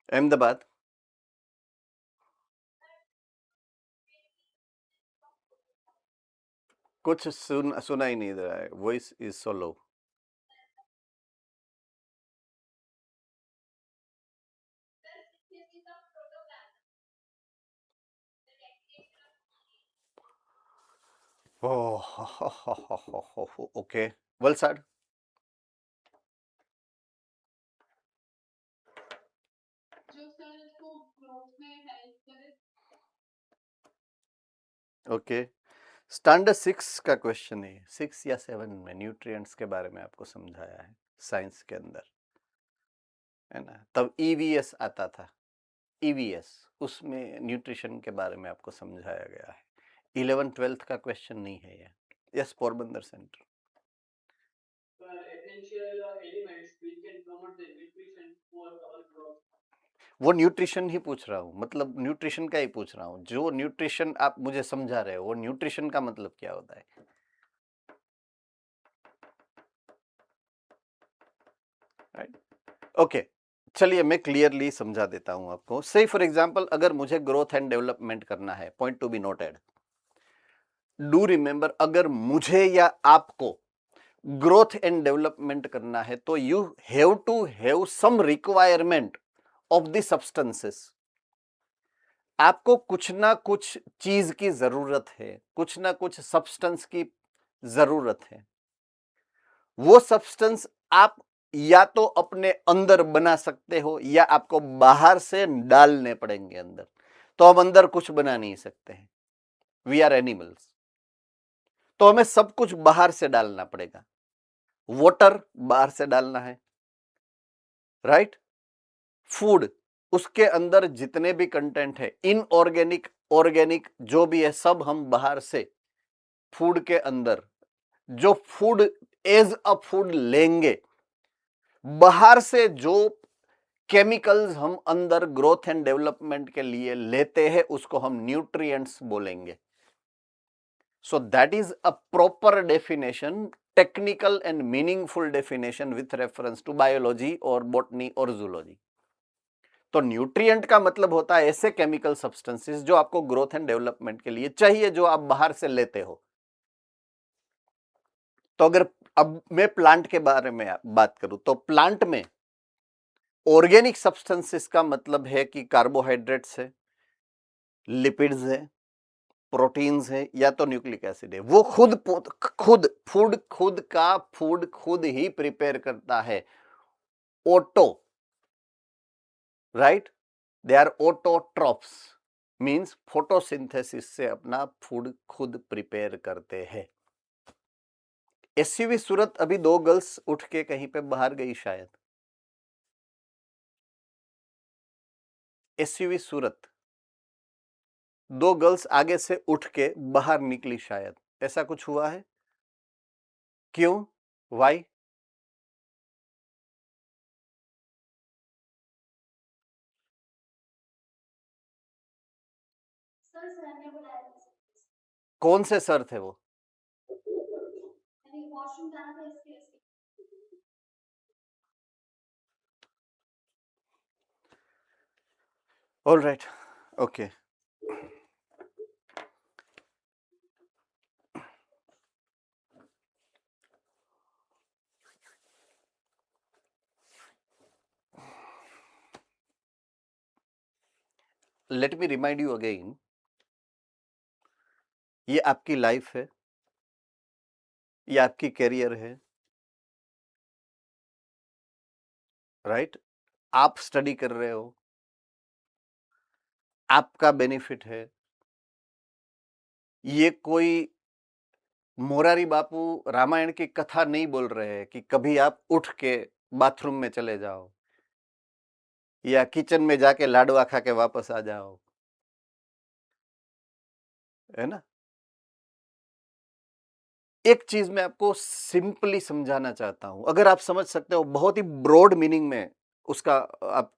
अहमदाबाद। कुछ सुना ही नहीं दे रहा है, voice is so low. Okay, Valsad. जो सर इसको ग्रोथ में हेल्प करे। ओके, स्टैंडर्ड 6 का क्वेश्चन है, 6 या 7 में न्यूट्रिएंट्स के बारे में आपको समझाया है साइंस के अंदर, है ना? तब ईवीएस आता था, ईवीएस, उसमें न्यूट्रिशन के बारे में आपको समझाया गया है। 11th 12th का क्वेश्चन नहीं है ये। Yes, Porbandar centre. वो न्यूट्रिशन ही पूछ रहा हूँ, मतलब न्यूट्रिशन का ही पूछ रहा हूँ। जो न्यूट्रिशन आप मुझे समझा रहे हो, वो न्यूट्रिशन का मतलब क्या होता है? राइट, ओके, चलिए मैं क्लियरली समझा देता हूं आपको। से फॉर एग्जांपल, अगर मुझे ग्रोथ एंड डेवलपमेंट करना है, point to be noted, do remember, अगर मुझे या आपको ग्रोथ एंड डेवलपमेंट करना है तो you have to have some requirement of the substances. आपको कुछ ना कुछ चीज की जरूरत है, कुछ ना कुछ सब्सटेंस की जरूरत है। वो सब्सटेंस आप या तो अपने अंदर बना सकते हो या आपको बाहर से डालने पड़ेंगे अंदर। तो हम अंदर कुछ बना नहीं सकते हैं, वी आर एनिमल्स, तो हमें सब कुछ बाहर से डालना पड़ेगा। वाटर बाहर से डालना है, राइट? फूड, उसके अंदर जितने भी कंटेंट है, इनऑर्गेनिक ऑर्गेनिक जो भी है, सब हम बाहर से फूड के अंदर, जो फूड एज अ फूड लेंगे, बाहर से जो केमिकल्स हम अंदर ग्रोथ एंड डेवलपमेंट के लिए लेते हैं, उसको हम न्यूट्रिएंट्स बोलेंगे। So that is a proper definition, technical and meaningful definition with reference to biology और बॉटनी और जूलॉजी। तो न्यूट्रिएंट का मतलब होता है ऐसे केमिकल सब्सटेंसेस जो आपको ग्रोथ एंड डेवलपमेंट के लिए चाहिए, जो आप बाहर से लेते हो। तो अगर अब मैं प्लांट के बारे में बात करूं, तो प्लांट में ऑर्गेनिक सब्सटेंसेस का मतलब है कि कार्बोहाइड्रेट्स है, लिपिड्स है, प्रोटीन्स है, या तो न्यूक्लिक एसिड है। वो खुद फूड खुद ही प्रिपेयर करता है, auto, right? They are autotrophs, means photosynthesis से अपना फूड खुद प्रिपेयर करते हैं। एसयूवी सूरत, अभी 2 गर्ल्स उठ के कहीं पे बाहर गई शायद। एसयूवी सूरत, 2 गर्ल्स आगे से उठ के बाहर निकली शायद, ऐसा कुछ हुआ है? क्यों? वाई? सर सर ने बुलाया था कौन से सर थे वो? मैंने वॉशरूम जाना था इसके लिए all right, okay. Let me remind you again, ये आपकी लाइफ है, ये आपकी कैरियर है, राइट? आप स्टडी कर रहे हो, आपका बेनिफिट है। ये कोई मोरारी बापू रामायण की कथा नहीं बोल रहे हैं कि कभी आप उठ के बाथरूम में चले जाओ या किचन में जाके लाडवा खा के वापस आ जाओ, है ना? एक चीज मैं आपको सिंपली समझाना चाहता हूं, अगर आप समझ सकते हो, बहुत ही ब्रॉड मीनिंग में उसका आप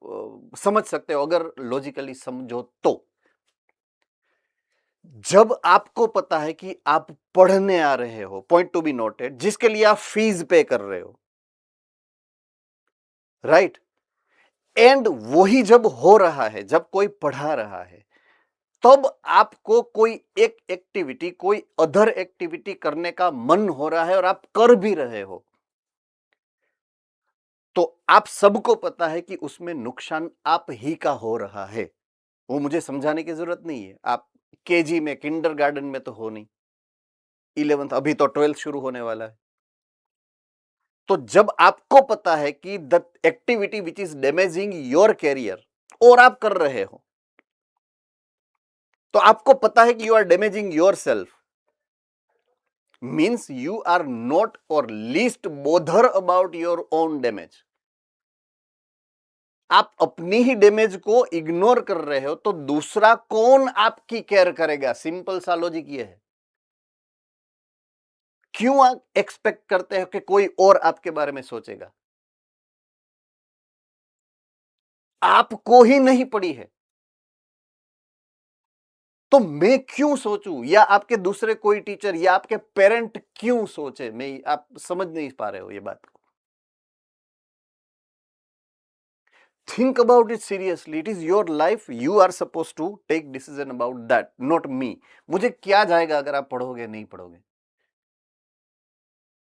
समझ सकते हो, अगर लॉजिकली समझो तो। जब आपको पता है कि आप पढ़ने आ रहे हो, पॉइंट टू बी नोटेड, जिसके लिए आप फीस पे कर रहे हो, राइट? एंड वही जब हो रहा है, जब कोई पढ़ा रहा है, तब आपको कोई एक एक्टिविटी, कोई अदर एक्टिविटी करने का मन हो रहा है और आप कर भी रहे हो, तो आप सबको पता है कि उसमें नुकसान आप ही का हो रहा है। वो मुझे समझाने की जरूरत नहीं है। आप केजी में, किंडरगार्टन में तो हो नहीं, 11th, अभी तो 12th शुरू होने वाला है। तो जब आपको पता है कि the activity which is damaging your career, और आप कर रहे हो, तो आपको पता है कि you are damaging yourself, means you are not और least bother about your own damage. आप अपनी ही डैमेज को इग्नोर कर रहे हो, तो दूसरा कौन आपकी केयर करेगा? सिंपल सा लॉजिक ये है। क्यों आप एक्सपेक्ट करते हो कि कोई और आपके बारे में सोचेगा? आपको ही नहीं पड़ी है, तो मैं क्यों सोचूं, या आपके दूसरे कोई टीचर या आपके पेरेंट क्यों सोचे? आप समझ नहीं पा रहे हो ये बात को। Think about it seriously, it is your life, you are suppose to take decision about that, not me. मुझे क्या जाएगा अगर आप पढ़ोगे नहीं पढ़ोगे,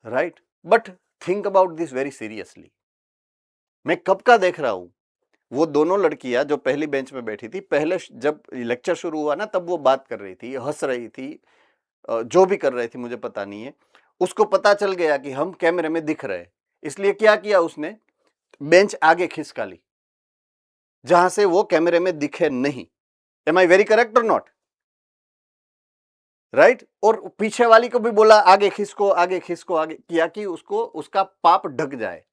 right? But think about this very seriously. मैं कब का देख रहा हूं, वो दोनों लड़कियां जो पहली बेंच में बैठी थी, पहले जब लेक्चर शुरू हुआ ना, तब वो बात कर रही थी, हंस रही थी, जो भी कर रही थी मुझे पता नहीं है। उसको पता चल गया कि हम कैमरे में दिख रहे हैं, इसलिए क्या किया उसने, बेंच आगे खिसका ली, जहां से वो कैमरे में दिखे नहीं। एम आई वेरी करेक्ट और नॉट? राइट? और पीछे वाली को भी बोला आगे खिसको, आगे खिसको, आगे किया कि उसको उसका पाप ढक जाए।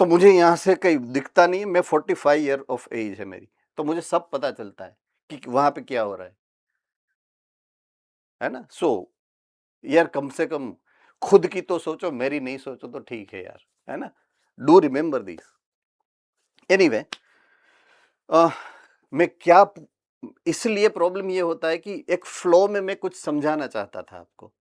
तो मुझे यहां से कहीं दिखता नहीं, मैं 45 ईयर ऑफ एज है मेरी, तो मुझे सब पता चलता है कि वहां पे क्या हो रहा है ना? सो यार, कम से कम खुद की तो सोचो, मेरी नहीं सोचो तो ठीक है यार, है ना? Do remember this. एनीवे, मैं क्या, इसलिए प्रॉब्लम ये होता है कि एक फ्लो में मैं कुछ समझाना चाहता था आपको,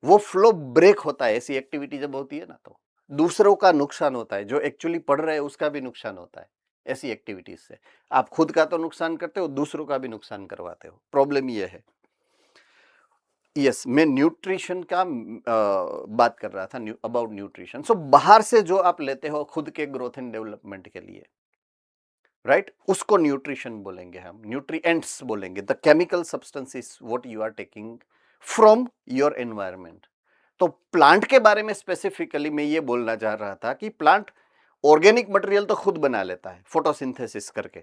वो फ्लो ब्रेक होता है ऐसी एक्टिविटी जब होती है ना, तो दूसरों का नुकसान होता है, जो एक्चुअली पढ़ रहे हैं उसका भी नुकसान होता है ऐसी एक्टिविटीज से। आप खुद का तो नुकसान करते हो, दूसरों का भी नुकसान करवाते हो। प्रॉब्लम ये है। यस, मैं न्यूट्रिशन का बात कर रहा था, अबाउट न्यूट्रिशन। सो बाहर से जो आप लेते हो खुद के ग्रोथ एंड डेवलपमेंट के लिए, राइट, उसको न्यूट्रिशन बोलेंगे हम, न्यूट्रिएंट्स बोलेंगे, the chemical substances what you are taking from your environment. तो प्लांट के बारे में स्पेसिफिकली मैं ये बोलना चाह रहा था कि प्लांट ऑर्गेनिक मटेरियल तो खुद बना लेता है फोटोसिंथेसिस करके,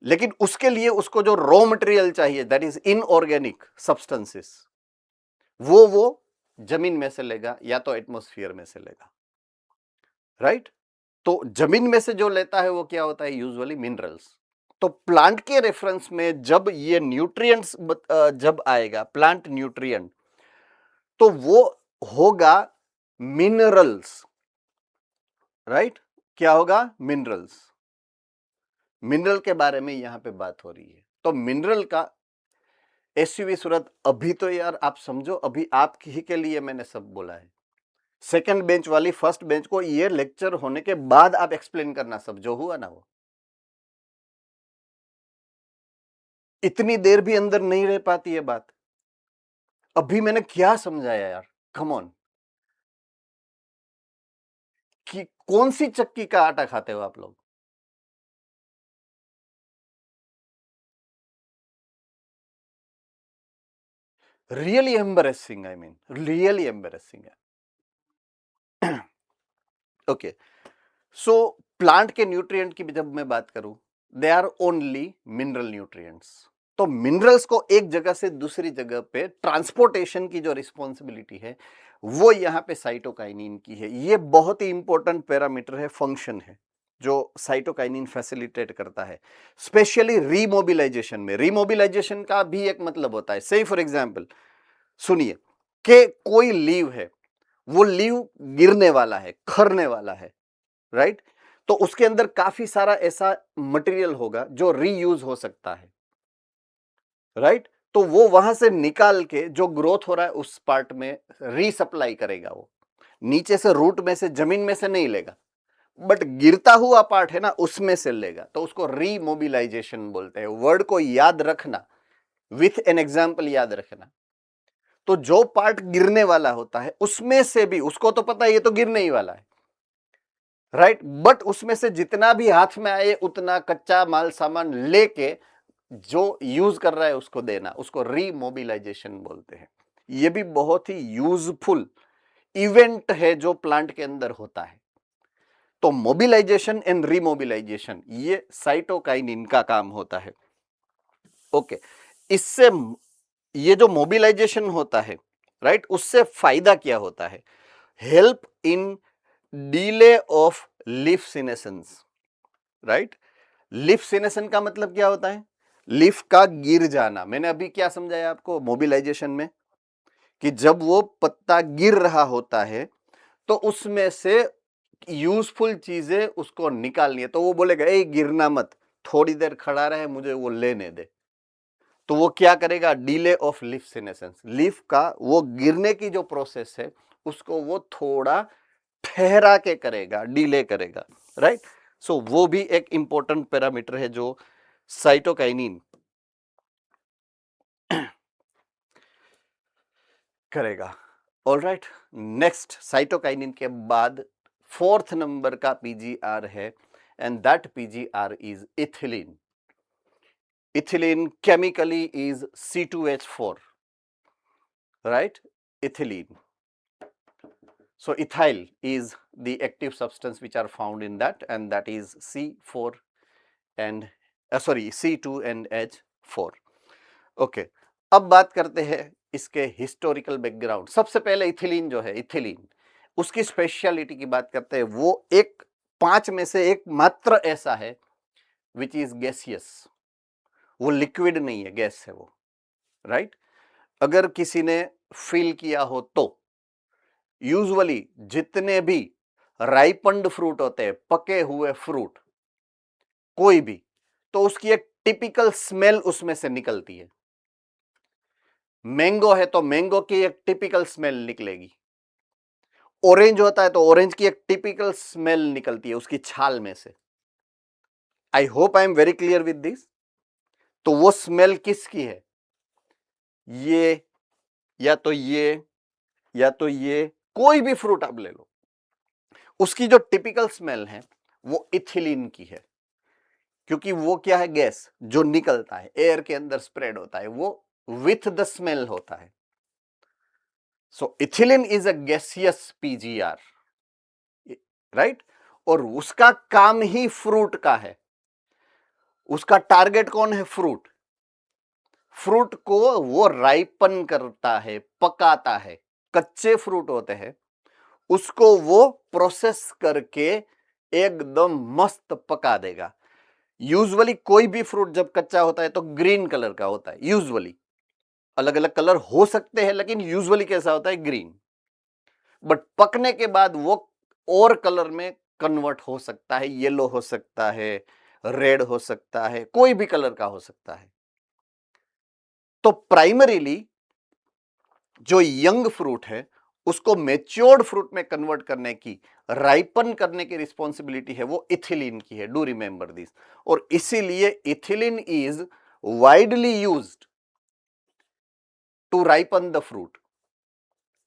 लेकिन उसके लिए उसको जो रॉ मटेरियल चाहिए, दैट इज इनऑर्गेनिक सब्सटेंसेस, वो जमीन में से लेगा या तो एटमॉस्फेयर में से लेगा, राइट? तो जमीन में से जो लेता है वो क्या होता है, यूजुअली मिनरल्स। तो प्लांट के रेफरेंस में जब ये न्यूट्रिएंट्स जब आएगा, प्लांट न्यूट्रिएंट, तो वो होगा मिनरल्स, राइट? क्या होगा? मिनरल्स। मिनरल के बारे में यहां पे बात हो रही है। तो मिनरल का एसयूवी सूरत, अभी तो यार आप समझो, अभी आप ही के लिए मैंने सब बोला है। सेकंड बेंच वाली फर्स्ट बेंच को ये लेक्चर होने के बाद आप एक्सप्लेन करना सब जो हुआ ना वो। इतनी देर भी अंदर नहीं रह पाती है बात। अभी मैंने क्या समझाया यार, कम ऑन। कि कौन सी चक्की का आटा खाते हो आप लोग? Really embarrassing, I mean really embarrassing है। ओके, सो प्लांट के न्यूट्रिएंट की जब मैं बात करूं, they are only mineral nutrients. तो मिनरल्स को एक जगह से दूसरी जगह पे ट्रांसपोर्टेशन की जो रिस्पॉन्सिबिलिटी है वो यहां पे साइटोकाइनिन की है। ये बहुत ही इंपॉर्टेंट पैरामीटर है, फंक्शन है जो साइटोकाइनिन फैसिलिटेट करता है, स्पेशली रीमोबिलाइजेशन में। रीमोबिलाइजेशन का भी एक मतलब होता है, से फॉर एग्जांपल सुनिए कि कोई लीव है, वो लीव गिरने वाला है, खरने वाला है, राइट? तो उसके अंदर काफी सारा ऐसा मटेरियल होगा जो रीयूज हो सकता है, राइट? तो वो वहां से निकाल के जो ग्रोथ हो रहा है उस पार्ट में रीसप्लाई करेगा। वो नीचे से रूट में से, जमीन में से नहीं लेगा, बट गिरता हुआ पार्ट है ना उसमें से लेगा। तो उसको रीमोबिलाइजेशन बोलते हैं। वर्ड को याद रखना, विथ एन एग्जाम्पल याद रखना। तो जो पार्ट गिरने वाला होता है उसमें से भी, उसको तो पता है ये तो गिरने ही वाला है, राइट? बट उसमें से जितना भी हाथ में आए उतना कच्चा माल सामान लेके जो यूज कर रहा है उसको देना, उसको रीमोबिलाइजेशन बोलते हैं। ये भी बहुत ही यूजफुल इवेंट है जो प्लांट के अंदर होता है। तो मोबिलाइजेशन एंड रीमोबिलाइजेशन ये साइटोकाइनिन का काम होता है। ओके, इससे ये जो मोबिलाइजेशन होता है, राइट, उससे फायदा क्या होता है? Help in delay of leaf senescence, right? Leaf senescence का मतलब क्या होता है? लीफ का गिर जाना। मैंने अभी क्या समझाया आपको मोबिलाइजेशन में, कि जब वो पत्ता गिर रहा होता है तो उसमें से यूजफुल चीजें उसको निकालनी है। तो वो बोलेगा ए गिरना मत, थोड़ी देर खड़ा रहे, मुझे वो लेने दे। तो वो क्या करेगा? Delay of leaf senescence, leaf का वो गिरने की जो प्रोसेस है उसको वो थोड़ा ठहरा के करेगा, डिले करेगा, राइट? सो वो भी एक इंपॉर्टेंट पैरामीटर है जो साइटोकाइनिन करेगा। ऑलराइट, नेक्स्ट साइटोकाइनिन के बाद फोर्थ नंबर का पीजीआर है, and that PGR is ethylene. Ethylene chemically is C2H4, right? Ethylene. So ethyl is the active substance which are found in that, and that is C4 and C2 and H4. Okay, अब बात करते हैं इसके हिस्टोरिकल बैकग्राउंड। सबसे पहले इथिलीन जो है, इथिलीन उसकी स्पेशलिटी की बात करते हैं। वो एक 5 में से एक मात्र ऐसा है विच इज गैसियस। वो लिक्विड नहीं है, गैस है वो, राइट? अगर किसी ने फील किया हो तो यूजुअली जितने भी राइपन्ड फ्रूट होते हैं, पके हुए फ्रूट कोई भी, तो उसकी एक टिपिकल स्मेल उसमें से निकलती है। मैंगो है तो मैंगो की एक टिपिकल स्मेल निकलेगी। ऑरेंज होता है तो ऑरेंज की एक टिपिकल स्मेल निकलती है उसकी छाल में से। आई hope I am very clear with this. तो वो स्मेल किसकी है? ये या तो ये या तो ये, कोई भी फ्रूट आप ले लो, उसकी जो टिपिकल स्मेल है वो इथिलीन की है। क्योंकि वो क्या है? गैस जो निकलता है, एयर के अंदर स्प्रेड होता है, वो विथ द स्मेल होता है। So ethylene is a gaseous PGR, right? और उसका काम ही फ्रूट का है। उसका टारगेट कौन है? फ्रूट। फ्रूट को वो राइपन करता है, पकाता है। कच्चे फ्रूट होते हैं उसको वो प्रोसेस करके एकदम मस्त पका देगा। यूजुअली कोई भी फ्रूट जब कच्चा होता है तो ग्रीन कलर का होता है। यूजुअली अलग अलग कलर हो सकते हैं लेकिन यूजुअली कैसा होता है? ग्रीन। बट पकने के बाद वो और कलर में कन्वर्ट हो सकता है, येलो हो सकता है, रेड हो सकता है, कोई भी कलर का हो सकता है। तो प्राइमरीली जो यंग फ्रूट है उसको मैच्योर्ड फ्रूट में कन्वर्ट करने की, राइपन करने की रिस्पॉन्सिबिलिटी है वो इथिलीन की है। Do remember this. और इसीलिए ethylene is widely used to ripen the fruit.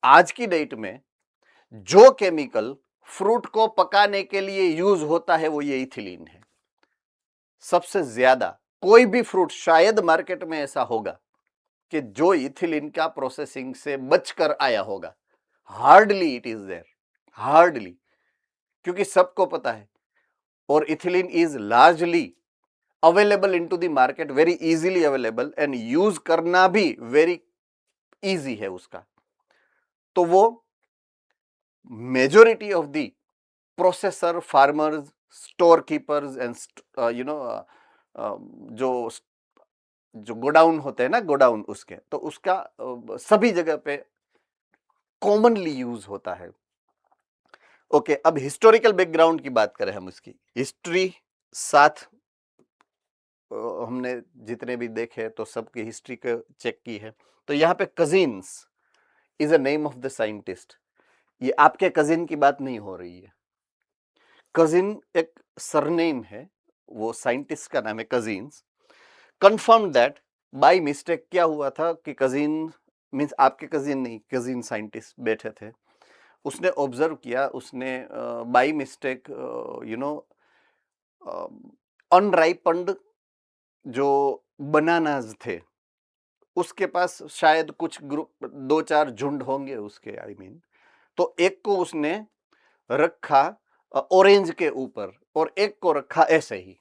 आज की डेट में जो केमिकल फ्रूट को पकाने के लिए यूज होता है वो ये इथिलीन है। सबसे ज्यादा कोई भी फ्रूट शायद मार्केट में ऐसा होगा कि जो इथिलीन का प्रोसेसिंग से बचकर आया होगा। Hardly it is there, hardly, क्योंकि सबको पता है। और ethylene is largely available into the market, very easily available, and use करना भी वेरी इजी है उसका। तो वो majority of the processor, farmers, store keepers and जो गोडाउन होते हैं ना, गोडाउन उसके, तो उसका सभी जगह पे कॉमनली यूज होता है। ओके, अब हिस्टोरिकल बैकग्राउंड की बात करें हम, इसकी हिस्ट्री साथ हमने जितने भी देखे तो सबकी हिस्ट्री को चेक की है। तो यहाँ पे cousins is a name of the scientist. ये आपके कजिन की बात नहीं हो रही है। कजिन एक सरनेम है, वो साइंटिस्ट का नाम है cousins. Confirm that by mistake क्या हुआ था कि कजिन मींस आपके कजिन नहीं, कजिन साइंटिस्ट बैठे थे, उसने ऑब्जर्व किया, उसने बाय मिस्टेक अनराइपन्ड जो बनानाज थे उसके पास शायद कुछ ग्रुप, 2-4 झुंड होंगे उसके, आई मीन, तो एक को उसने रखा ऑरेंज के ऊपर और एक को रखा ऐसे ही।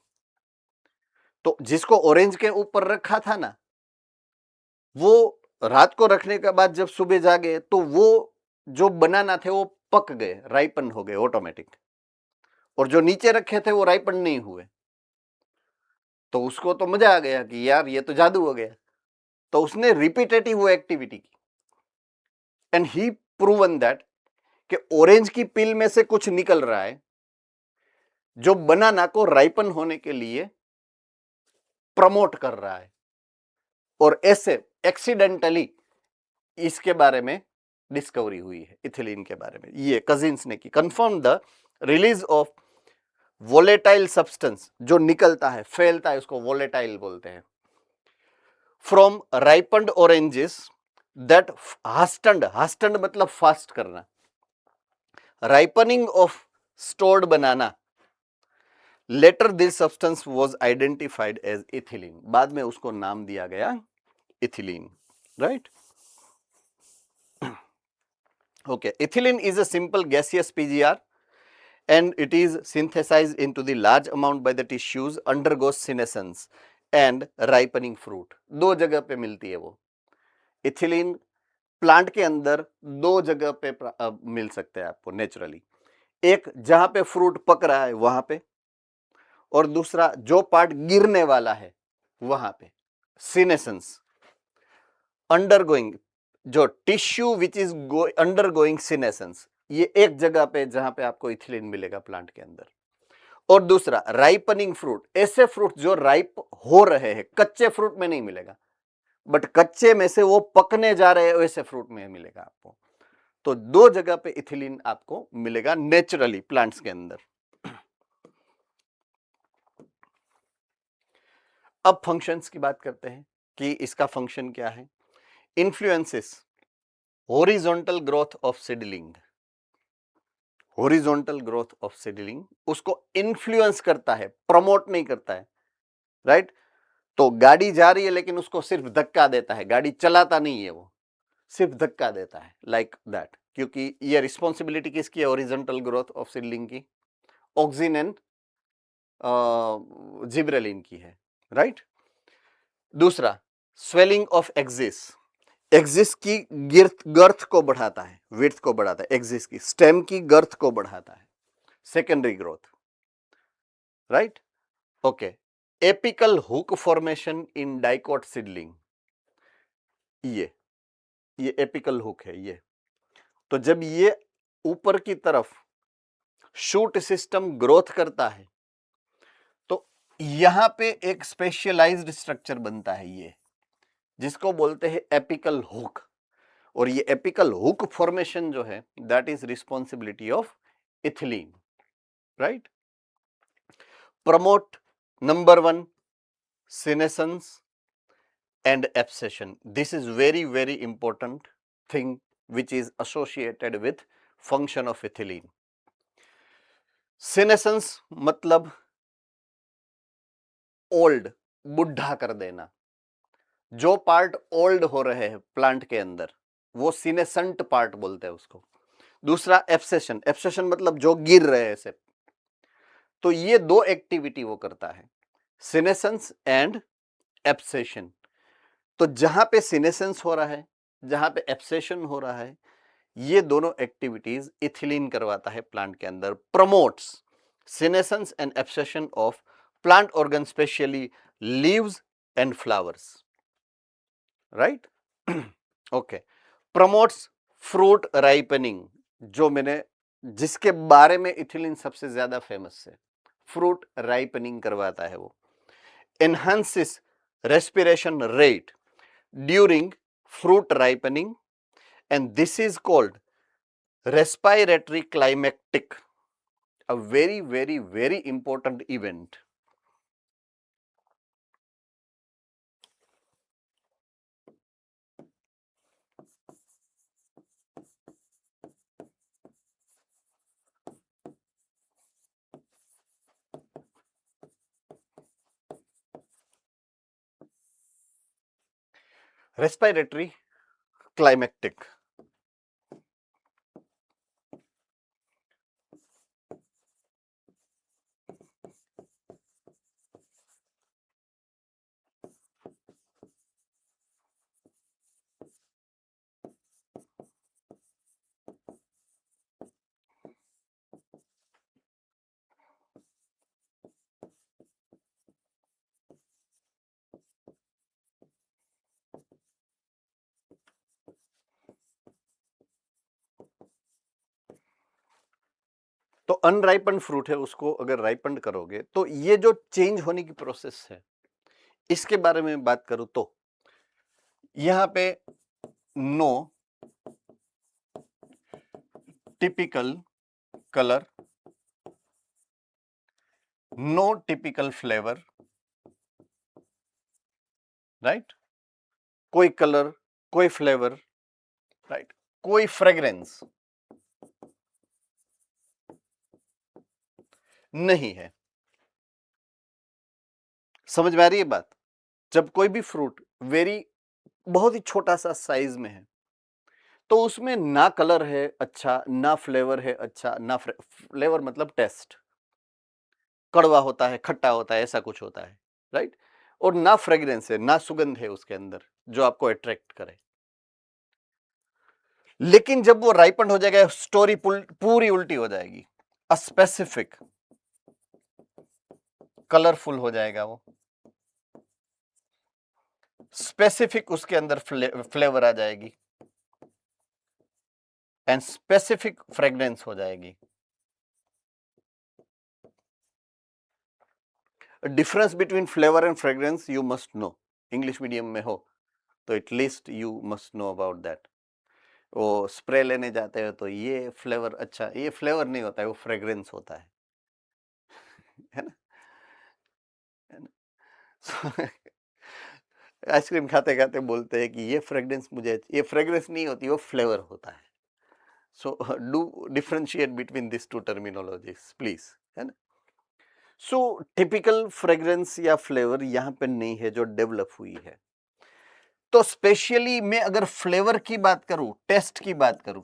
तो जिसको ऑरेंज के ऊपर रखा था ना, वो रात को रखने के बाद जब सुबह जागे तो वो जो बनाना थे वो पक गए, राइपन हो गए ऑटोमेटिक, और जो नीचे रखे थे वो राइपन नहीं हुए। तो उसको तो मजा आ गया कि यार ये तो जादू हो गया। तो उसने रिपीटेटिव वो एक्टिविटी की एंड ही प्रूवन दैट कि ऑरेंज की पिल में से कुछ निकल रहा है जो बनाना को राइपन होने के लिए प्रमोट कर रहा है। और ऐसे एक्सीडेंटली इसके बारे में डिस्कवरी हुई है, इथिलीन के बारे में। ये कजिन्स ने की। Confirm the release of volatile substance, जो निकलता है, फैलता है, उसको वोलेटाइल बोलते हैं, from ripened oranges that hastened, hastened मतलब फास्ट करना, ripening of stored banana. Later this substance was identified as ethylene, बाद में उसको नाम दिया गया ethylene, right? Okay, ethylene is a simple gaseous PGR and it is synthesized into the large amount by the tissues, undergoes senescence and ripening fruit. दो जगह पे मिलती है वो इथिलीन। प्लांट के अंदर दो जगह पे मिल सकते हैं आपको नेचुरली। एक जहां पे फ्रूट पक रहा है वहां पे, और दूसरा जो पार्ट गिरने वाला है वहां पे। सीनेसेंस, अंडरगोइंग, जो tissue which is undergoing senescence, ये एक जगह पे जहां पे आपको इथिलीन मिलेगा प्लांट के अंदर। और दूसरा राइपनिंग फ्रूट, ऐसे फ्रूट जो राइप हो रहे हैं, कच्चे फ्रूट में नहीं मिलेगा, बट कच्चे में से वो पकने जा रहे हैं वैसे फ्रूट में मिलेगा आपको। तो दो जगह पे इथिलीन आपको मिलेगा नेचुरली प्लांट्स के अंदर। अब फंक्शंस की बात करते हैं कि इसका फंक्शन क्या है। Influences horizontal growth of seedling, horizontal growth of seedling उसको इन्फ्लुएंस करता है, प्रमोट नहीं करता है, राइट? तो गाड़ी जा रही है लेकिन उसको सिर्फ धक्का देता है, गाड़ी चलाता नहीं है, वो सिर्फ धक्का देता है, लाइक दैट। क्योंकि ये रिस्पॉन्सिबिलिटी किसकी है हॉरिजॉन्टल ग्रोथ ऑफ सीडलिंग की? ऑक्सिन एंड जिब्रेलिन की है, राइट? दूसरा, स्वेलिंग ऑफ एक्सिस, एक्सिस की गर्थ को बढ़ाता है, विड्थ को बढ़ाता है, एक्सिस की स्टेम की गर्थ को बढ़ाता है, secondary growth, right? Okay, apical hook formation इन डाइकोट सीडलिंग, ये एपिकल हुक है ये। तो जब ये ऊपर की तरफ शूट सिस्टम ग्रोथ करता है तो यहां पे एक स्पेशलाइज्ड स्ट्रक्चर बनता है ये, जिसको बोलते हैं एपिकल हुक। और ये एपिकल हुक फॉर्मेशन जो है that is responsibility of ethylene, right. Promote number 1 senescence and abscission. This is very important thing which is associated with function of ethylene. senescence मतलब ओल्ड, बुढ़ा कर देना। जो पार्ट ओल्ड हो रहे हैं प्लांट के अंदर वो सीनेसेंट पार्ट बोलते हैं उसको। दूसरा एब्सेशन, एब्सेशन मतलब जो गिर रहे हैं से। तो ये दो एक्टिविटी वो करता है, सीनेसेंस एंड एब्सेशन। तो जहां पे सीनेसेंस हो रहा है, जहां पे एब्सेशन हो रहा है, ये दोनों एक्टिविटीज इथिलीन करवाता है प्लांट के अंदर। Promotes senescence and abscission of plant organ specially leaves and flowers, right. Okay. Promotes fruit ripening, जो मैंने जिसके बारे में इथिलीन सबसे ज्यादा फेमस है, फ्रूट राइपनिंग करवाता है वो। Enhances respiration rate during fruit ripening and this is called respiratory climactic, a very important event. Respiratory climactic. तो अनराइपन फ्रूट है, उसको अगर राइपन करोगे तो ये जो चेंज होने की प्रोसेस है इसके बारे में बात करूं तो यहां पे know typical colour, know typical flavour, right. कोई कलर, कोई फ्लेवर, राइट, कोई फ्रेग्रेंस नहीं है। समझ में आ रही है बात? जब कोई भी फ्रूट बहुत ही छोटा सा साइज में है तो उसमें ना कलर है अच्छा, ना फ्लेवर है अच्छा, ना फ्लेवर मतलब टेस्ट, कड़वा होता है, खट्टा होता है, ऐसा कुछ होता है, राइट। और ना फ्रेग्रेंस है, ना सुगंध है उसके अंदर जो आपको अट्रैक्ट करे। लेकिन जब वो राइपन हो जाएगा स्टोरी पूरी उल्टी हो जाएगी। स्पेसिफिक कलरफुल हो जाएगा वो, स्पेसिफिक उसके अंदर फ्लेवर आ जाएगी एंड स्पेसिफिक फ्रेग्रेंस हो जाएगी। Difference between flavour and fragrance you must know, English medium में हो तो at least you must know about that. वो स्प्रे लेने जाते हैं तो ये फ्लेवर अच्छा, ये फ्लेवर नहीं होता है, वो फ्रेग्रेंस होता है ना, है ना? आइसक्रीम खाते खाते बोलते हैं कि ये फ्रेग्रेंस मुझे, ये फ्रेग्रेंस नहीं होती, वो फ्लेवर होता है। So do differentiate between this two terminologies please, है ना। सो टिपिकल फ्रेग्रेंस या फ्लेवर यहाँ पे नहीं है जो डेवलप हुई है। तो स्पेशली मैं अगर फ्लेवर की बात करूं, टेस्ट की बात करूं,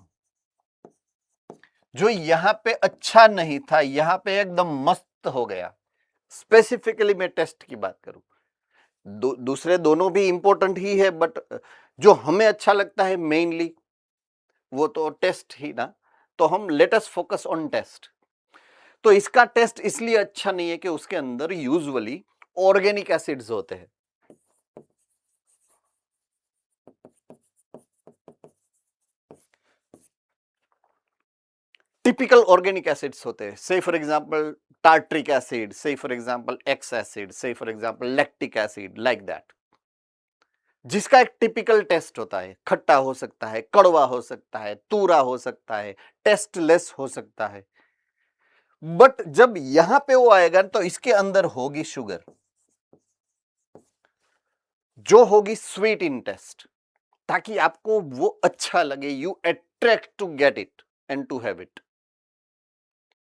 जो यहां पे अच्छा नहीं था यहां पे एकदम मस्त हो गया, स्पेसिफिकली मैं टेस्ट की बात करूं। दूसरे दोनों भी इंपॉर्टेंट ही है बट जो हमें अच्छा लगता है मेनली वो तो टेस्ट ही ना, तो हम let us focus on taste. तो इसका टेस्ट इसलिए अच्छा नहीं है कि उसके अंदर यूजुअली ऑर्गेनिक एसिड्स होते हैं। टिपिकल ऑर्गेनिक एसिड्स होते हैं, से फॉर एग्जांपल टार्ट्रिक एसिड, से फॉर एग्जांपल एक्स एसिड, से for example lactic acid, like that, जिसका एक टिपिकल टेस्ट होता है। खट्टा हो सकता है, कड़वा हो सकता है, तूरा हो सकता है, टेस्टलेस हो सकता है। बट जब यहां पे वो आएगा तो इसके अंदर होगी शुगर, जो होगी स्वीट इन टेस्ट, ताकि आपको वो अच्छा लगे, you attract to get it and to have it.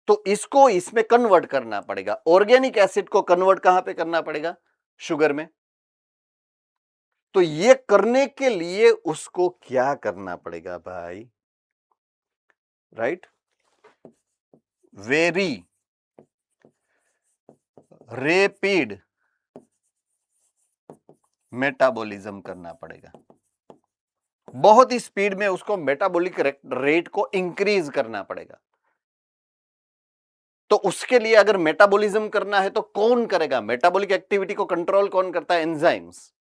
तो इसको इसमें कन्वर्ट करना पड़ेगा। ऑर्गेनिक एसिड को कन्वर्ट कहां पे करना पड़ेगा? शुगर में। तो ये करने के लिए उसको क्या करना पड़ेगा भाई? राइट, वेरी रैपिड मेटाबॉलिज्म करना पड़ेगा। बहुत ही स्पीड में उसको मेटाबॉलिक रेट को इंक्रीज करना पड़ेगा। तो उसके लिए अगर मेटाबॉलिज्म करना है तो कौन करेगा? मेटाबॉलिक एक्टिविटी को कंट्रोल कौन करता है? एंजाइम्स।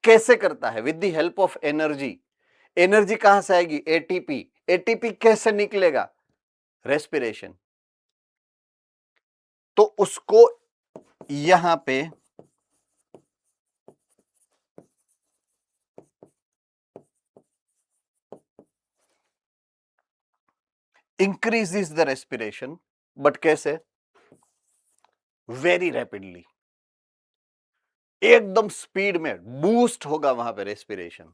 कैसे करता है? With the help of energy. Energy कहां से आएगी? एटीपी। एटीपी कैसे निकलेगा? रेस्पिरेशन। तो उसको यहां पे इंक्रीजेस द रेस्पिरेशन, बट कैसे? वेरी रैपिडली, एकदम स्पीड में बूस्ट होगा वहां पे रेस्पिरेशन।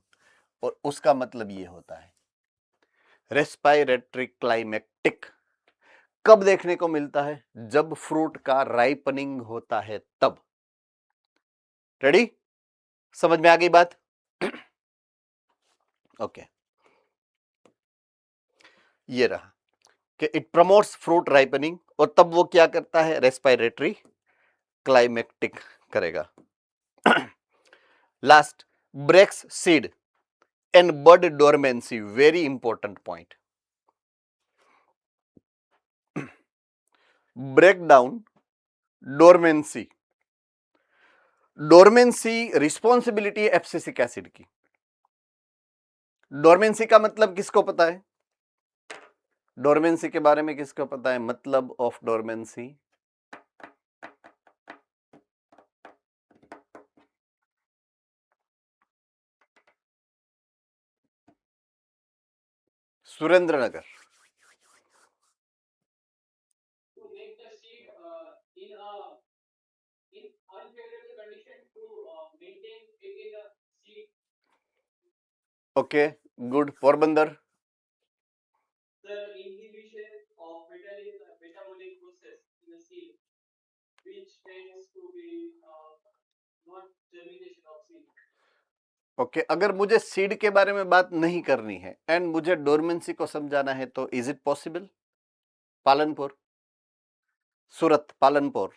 और उसका मतलब ये होता है रेस्पिरेटरी क्लाइमेक्टिक। कब देखने को मिलता है? जब फ्रूट का राइपनिंग होता है तब। रेडी? समझ में आ गई बात? ओके, ये रहा कि इट प्रमोट्स फ्रूट राइपनिंग, और तब वो क्या करता है? रेस्पिरेटरी क्लाइमेक्टिक करेगा। Last, breaks seed and bud dormancy, very important point. Break down dormancy. Dormancy responsibility abscisic acid की। डोरमेंसी का मतलब किसको पता है? डोरमेंसी के बारे में किसको पता है? मतलब of dormancy. Surendra Nagar. To make the seed in unfavorable condition to maintain it in a seed. Okay, good. Porbandar. The inhibition of metabolic process in the seed, which tends to be not germination of seed. Okay, अगर मुझे सीड के बारे में बात नहीं करनी है एंड मुझे डोरमेंसी को समझाना है तो is it possible? Palanpur, Surat, Palanpur.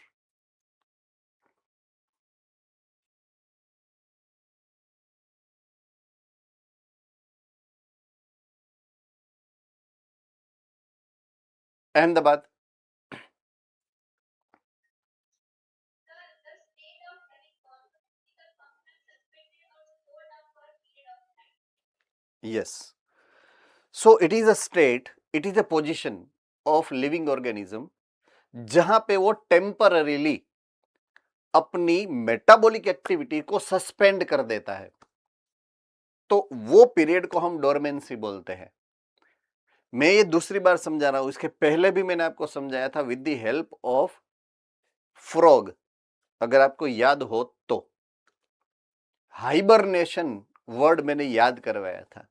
Ahmedabad. The state of having physical function suspended or slowed down for a period of time. yes, so it is a state, it is a position of living organism जहां पे वो टेम्पररीली अपनी मेटाबॉलिक एक्टिविटी को सस्पेंड कर देता है। तो वो पीरियड को हम डोरमेंसी बोलते हैं। मैं ये दूसरी बार समझा रहा हूं, इसके पहले भी मैंने आपको समझाया था with the help of frog, अगर आपको याद हो तो। हाइबरनेशन वर्ड मैंने याद करवाया था।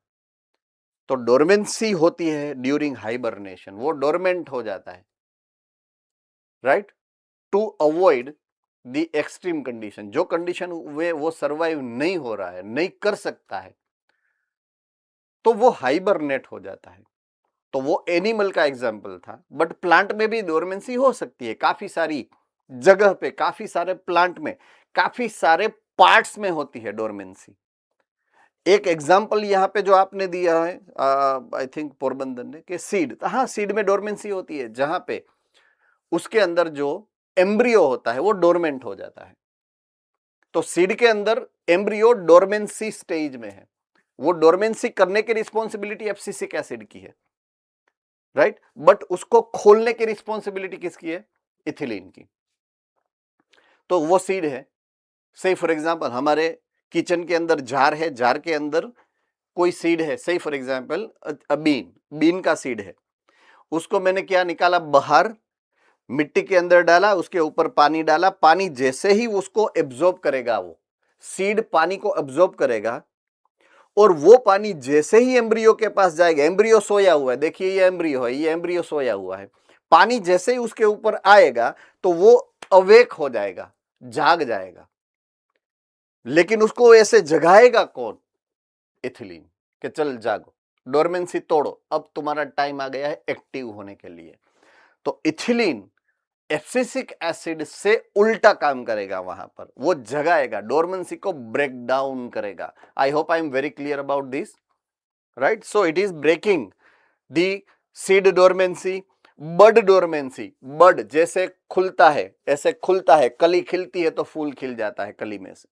तो डोरमेंसी होती है ड्यूरिंग हाइबरनेशन, वो डोरमेंट हो जाता है, right, to avoid the extreme condition. जो कंडीशन में वो सर्वाइव नहीं हो रहा है, नहीं कर सकता है, तो वो हाइबरनेट हो जाता है। तो वो एनिमल का एग्जाम्पल था, बट प्लांट में भी डोरमेंसी हो सकती है। काफी सारी जगह पे, काफी सारे प्लांट में, काफी सारे पार्ट्स में होती है डोरमेंसी। एक एग्जाम्पल यहां पे जो आपने दिया है, आई थिंक पोरबंदर ने, कि सीड, हाँ, सीड में डोरमेंसी होती है, जहां पे उसके अंदर जो एम्ब्रियो होता है वो डोरमेंट हो जाता है। तो सीड के अंदर एम्ब्रियो डोरमेंसी स्टेज में है। वो डोरमेंसी करने की रिस्पॉन्सिबिलिटी एब्सिसिक एसिड की है। राइट, बट उसको खोलने की रिस्पॉन्सिबिलिटी किसकी है? इथिलीन की। तो वो सीड है, से फॉर एग्जाम्पल हमारे किचन के अंदर जार है, जार के अंदर कोई सीड है, से फॉर एग्जाम्पल बीन का सीड है, उसको मैंने क्या निकाला बाहर, मिट्टी के अंदर डाला, उसके ऊपर पानी डाला, पानी जैसे ही उसको एब्जॉर्ब करेगा, वो सीड पानी को एब्जॉर्ब करेगा, और वो पानी जैसे ही एम्ब्रियो के पास जाएगा, एम्ब्रियो सोया हुआ है, देखिए ये एम्ब्रियो है, ये एम्ब्रियो सोया हुआ है, पानी जैसे ही उसके ऊपर आएगा तो वो अवेक हो जाएगा, जाग जाएगा, लेकिन उसको ऐसे जगाएगा कौन? इथिलीन, कि चल जागो, डोरमेंसी तोड़ो, अब तुम्हारा टाइम आ गया है एक्टिव होने के लिए। तो इथिलीन एब्सिसिक एसिड से उल्टा काम करेगा, वहां पर वो जगाएगा, डोरमेंसी को ब्रेक डाउन करेगा। I hope I am very clear about this, right? So it is breaking the seed dormancy, bud dormancy. Bud जैसे खुलता है, ऐसे खुलता है, कली खिलती है तो फूल खिल जाता है कली में से,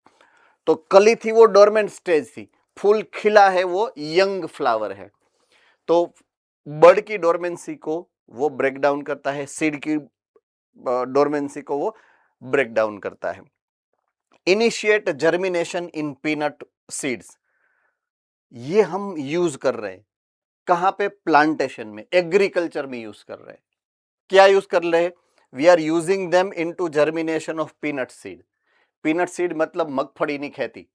तो कली थी वो डोरमेंट स्टेज थी, फूल खिला है वो यंग फ्लावर है। तो बर्ड की डोरमेंसी को वो ब्रेक डाउन करता है, सीड की डोरमेंसी को वो ब्रेक डाउन करता है। इनिशिएट जर्मिनेशन इन पीनट सीड्स, ये हम यूज कर रहे हैं कहां पे? प्लांटेशन में, एग्रीकल्चर में यूज कर रहे हैं। क्या यूज कर रहे हैं? We are using them into germination of peanut seed. Peanut seed मतलब मगफड़ी ની ખેતી,